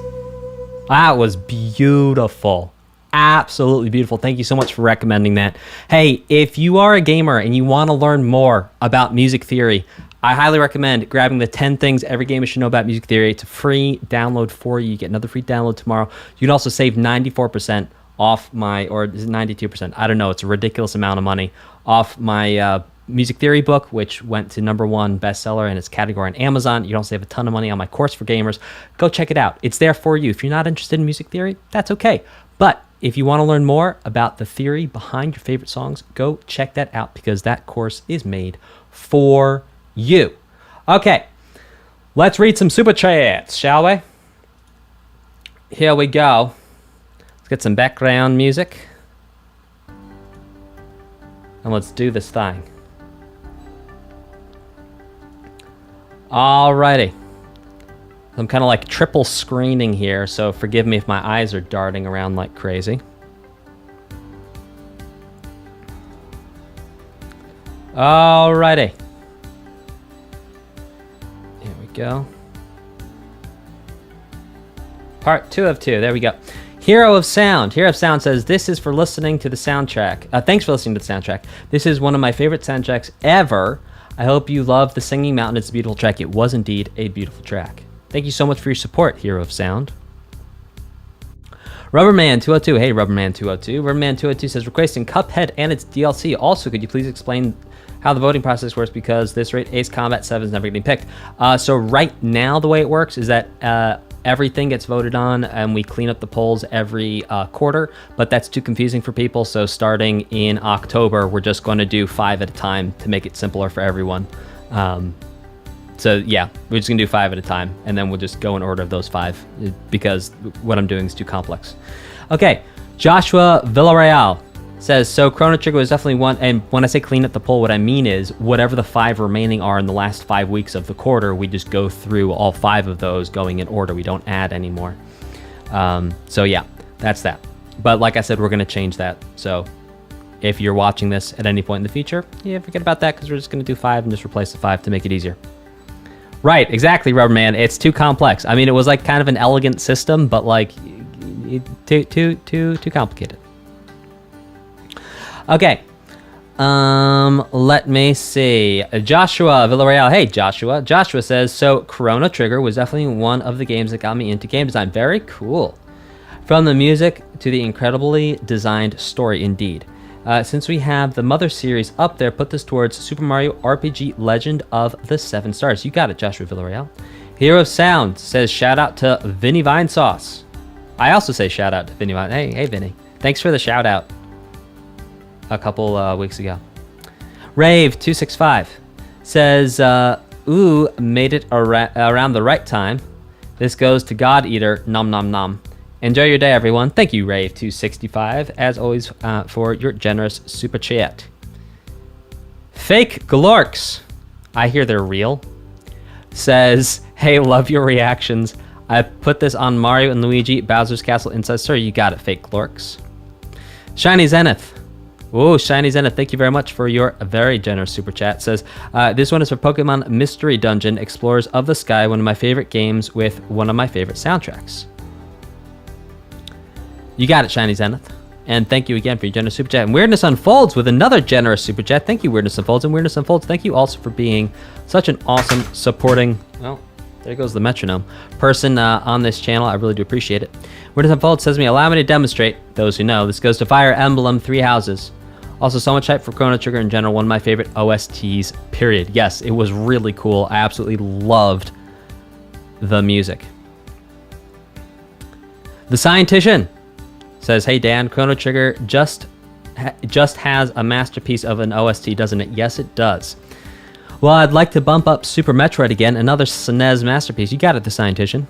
That was beautiful. Absolutely beautiful. Thank you so much for recommending that. Hey, if you are a gamer and you want to learn more about music theory, I highly recommend grabbing the 10 things every gamer should know about music theory. It's a free download for you. You get another free download tomorrow. You can also save 94% off my, or is it 92%? I don't know. It's a ridiculous amount of money off my music theory book, which went to #1 bestseller in its category on Amazon. You don't save a ton of money on my course for gamers. Go check it out. It's there for you. If you're not interested in music theory, that's okay. But if you want to learn more about the theory behind your favorite songs, go check that out because that course is made for you. Okay, let's read some super chats, shall we? Here we go. Let's get some background music. And let's do this thing. Alrighty. I'm kind of like triple screening here, so forgive me if my eyes are darting around like crazy. Alrighty. Here we go. Part 2 of 2. There we go. Hero of Sound. Hero of Sound says, this is for listening to the soundtrack. Thanks for listening to the soundtrack. This is one of my favorite soundtracks ever. I hope you love the Singing Mountain. It's a beautiful track. It was indeed a beautiful track. Thank you so much for your support, Hero of Sound. Rubberman202. Hey, Rubberman202. Rubberman202 says, requesting Cuphead and its DLC. Also, could you please explain how the voting process works, because this rate Ace Combat 7 is never getting picked. So right now, the way it works is that everything gets voted on, and we clean up the polls every quarter, but that's too confusing for people. So starting in October, we're just going to do 5 at a time to make it simpler for everyone. So yeah, we're just gonna do 5 at a time, and then we'll just go in order of those 5 because what I'm doing is too complex. Okay, Joshua Villarreal says, so Chrono Trigger was definitely one, and when I say clean up the poll, what I mean is whatever the 5 remaining are in the last 5 weeks of the quarter, we just go through all 5 of those going in order. We don't add anymore. So yeah, that's that. But like I said, we're gonna change that. So if you're watching this at any point in the future, yeah, forget about that, because we're just gonna do 5 and just replace the 5 to make it easier. Right, exactly, Rubberman. It's too complex. I mean, it was like kind of an elegant system, but like too complicated. Okay. Let me see. Joshua Villarreal. Hey, Joshua. Joshua says, so Chrono Trigger was definitely one of the games that got me into game design. Very cool. From the music to the incredibly designed story, indeed. Since we have the Mother series up there, put this towards Super Mario RPG Legend of the 7 Stars. You got it, Joshua Villarreal. Hero of Sound says, shout out to Vinny Vinesauce. I also say shout out to Vinny Vine. Hey, Vinny. Thanks for the shout out a couple weeks ago. Rave265 says, ooh, made it around the right time. This goes to God Eater, nom nom nom. Enjoy your day, everyone. Thank you, Rave265, as always, for your generous super chat. Fake Glorks, I hear they're real, says, hey, love your reactions. I put this on Mario and Luigi, Bowser's Castle Inside. Sir, you got it, Fake Glorks. Shiny Zenith. Oh, Shiny Zenith, thank you very much for your very generous super chat. Says, this one is for Pokemon Mystery Dungeon, Explorers of the Sky, one of my favorite games with one of my favorite soundtracks. You got it, Shiny Zenith. And thank you again for your generous super chat. And Weirdness Unfolds with another generous super chat. Thank you, Weirdness Unfolds. And Weirdness Unfolds, thank you also for being such an awesome supporting, well, there goes the metronome, person on this channel. I really do appreciate it. Weirdness Unfolds says to me, allow me to demonstrate. Those who know, this goes to Fire Emblem Three Houses. Also, so much hype for Chrono Trigger in general. One of my favorite OSTs, period. Yes, it was really cool. I absolutely loved the music. The Scientician says, hey Dan, Chrono Trigger just has a masterpiece of an OST, doesn't it? Yes, it does. Well, I'd like to bump up Super Metroid again, another SNES masterpiece. You got it, The Scientician.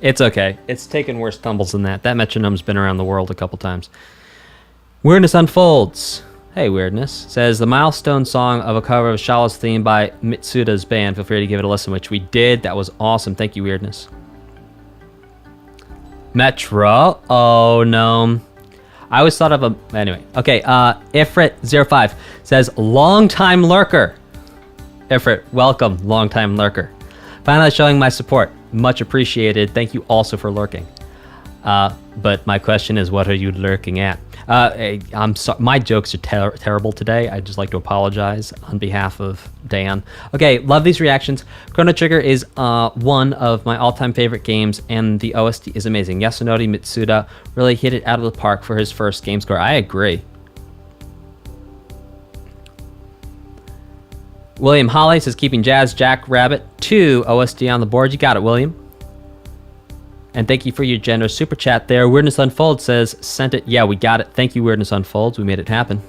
It's okay. It's taken worse tumbles than that. That metronome's been around the world a couple times. Weirdness Unfolds. Hey, Weirdness. Says, the milestone song of a cover of Schala's theme by Mitsuda's band. Feel free to give it a listen, which we did. That was awesome. Thank you, Weirdness. Metro. Oh, no. I always thought of a... Anyway. Okay, Ifrit05 says, long-time lurker. Ifrit, welcome, long-time lurker. Finally showing my support. Much appreciated. Thank you also for lurking. But my question is, what are you lurking at? I'm sorry, my jokes are terrible today. I'd just like to apologize on behalf of Dan. Okay, love these reactions. Chrono Trigger is one of my all-time favorite games, and the OST is amazing. Yasunori Mitsuda really hit it out of the park for his first game score. I agree. William Holly says, keeping Jazz Jackrabbit 2 OST on the board. You got it, William. And thank you for your generous super chat there. Weirdness Unfolds says, sent it. Yeah, we got it. Thank you, Weirdness Unfolds. We made it happen.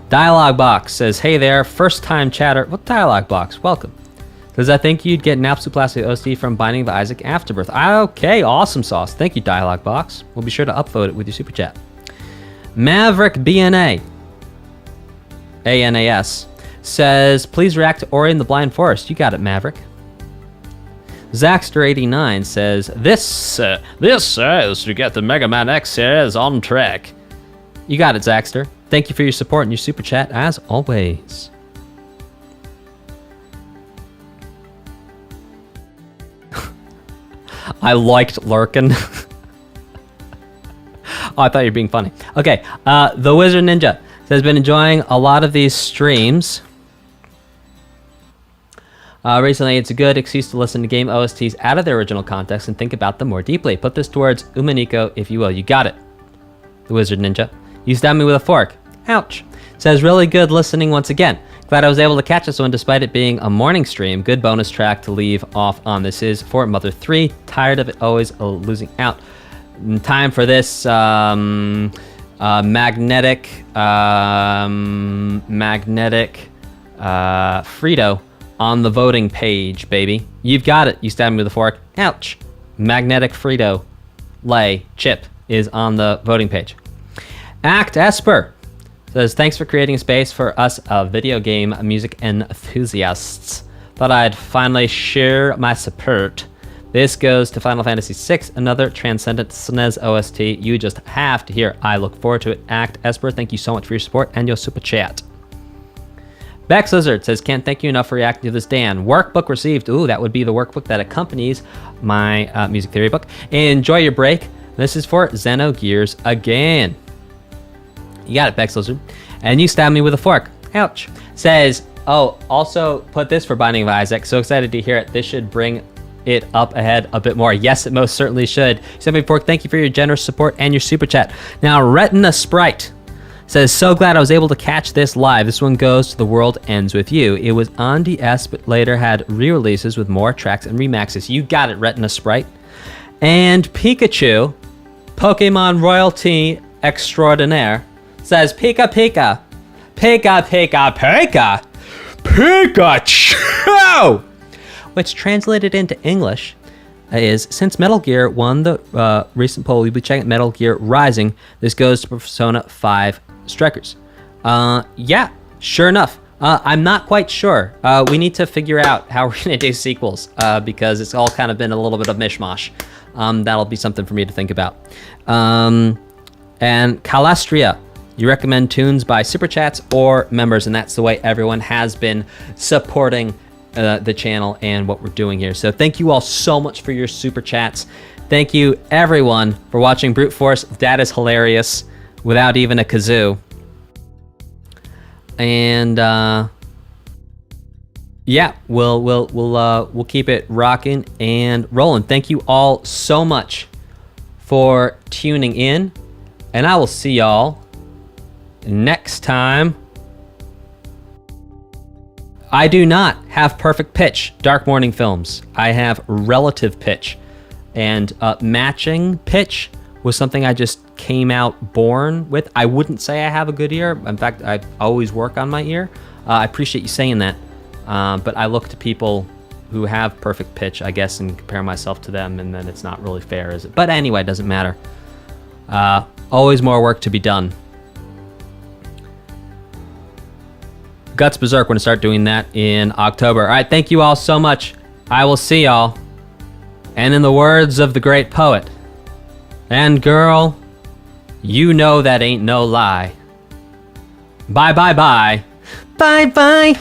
Dialogue Box says, hey there, first time chatter. What Dialogue Box? Welcome. Says, I think you'd get an absolute plastic OST from Binding of Isaac Afterbirth. Okay, awesome sauce. Thank you, Dialogue Box. We'll be sure to upvote it with your super chat. Maverick BNA, ANAS, says, please react to Ori and the Blind Forest. You got it, Maverick. Zaxter89 says, this is to get the Mega Man X series on track. You got it, Zaxter. Thank you for your support and your super chat, as always. I liked lurkin'. Oh, I thought you were being funny. Okay, The Wizard Ninja says, been enjoying a lot of these streams. Recently, it's a good excuse to listen to game OSTs out of their original context and think about them more deeply. Put this towards Umaniko, if you will. You got it, The Wizard Ninja. You stabbed me with a fork. Ouch. Says, really good listening once again. Glad I was able to catch this one despite it being a morning stream. Good bonus track to leave off on. This is for Mother 3. Tired of it always losing out. Time for this magnetic Frito on the voting page, baby. You've got it. You stabbed me with a fork. Ouch. Magnetic Frito Lay Chip is on the voting page. Act Esper says, thanks for creating a space for us video game music enthusiasts. Thought I'd finally share my support. This goes to Final Fantasy VI, another transcendent SNES OST you just have to hear. I look forward to it. Act Esper, thank you so much for your support and your super chat. Bex Lizard says, can't thank you enough for reacting to this, Dan. Workbook received. Ooh, that would be the workbook that accompanies my music theory book. Enjoy your break. This is for Xenogears again. You got it, Bex Lizard. And you stabbed me with a fork. Ouch. Says, oh, also put this for Binding of Isaac. So excited to hear it. This should bring it up ahead a bit more. Yes, it most certainly should. Send me a fork. Thank you for your generous support and your super chat. Now, Retina Sprite says, so glad I was able to catch this live. This one goes to The World Ends With You. It was on DS, but later had re-releases with more tracks and remixes. You got it, Retina Sprite. And Pikachu, Pokemon royalty extraordinaire, says, Pika Pika, Pika Pika Pika, Pikachu! Which translated into English is, since Metal Gear won the recent poll, we'll be checking Metal Gear Rising. This goes to Persona 5 Strikers. Yeah, sure enough. I'm not quite sure. We need to figure out how we're going to do sequels because it's all kind of been a little bit of mishmash. That'll be something for me to think about. And Calastria, you recommend tunes by Super Chats or members, and that's the way everyone has been supporting the channel and what we're doing here. So thank you all so much for your Super Chats. Thank you, everyone, for watching Brute Force. That is hilarious without even a kazoo. And yeah, we'll keep it rocking and rolling. Thank you all so much for tuning in, and I will see y'all next time. I do not have perfect pitch, Dark Morning Films. I have relative pitch, and matching pitch was something I just came out born with. I wouldn't say I have a good ear. In fact, I always work on my ear. I appreciate you saying that, but I look to people who have perfect pitch, I guess, and compare myself to them, and then it's not really fair, is it? But anyway, it doesn't matter. Always more work to be done. Guts Berserk, we're going to start doing that in October. All right, thank you all so much. I will see y'all. And in the words of the great poet, and girl, you know that ain't no lie. Bye, bye, bye. Bye, bye.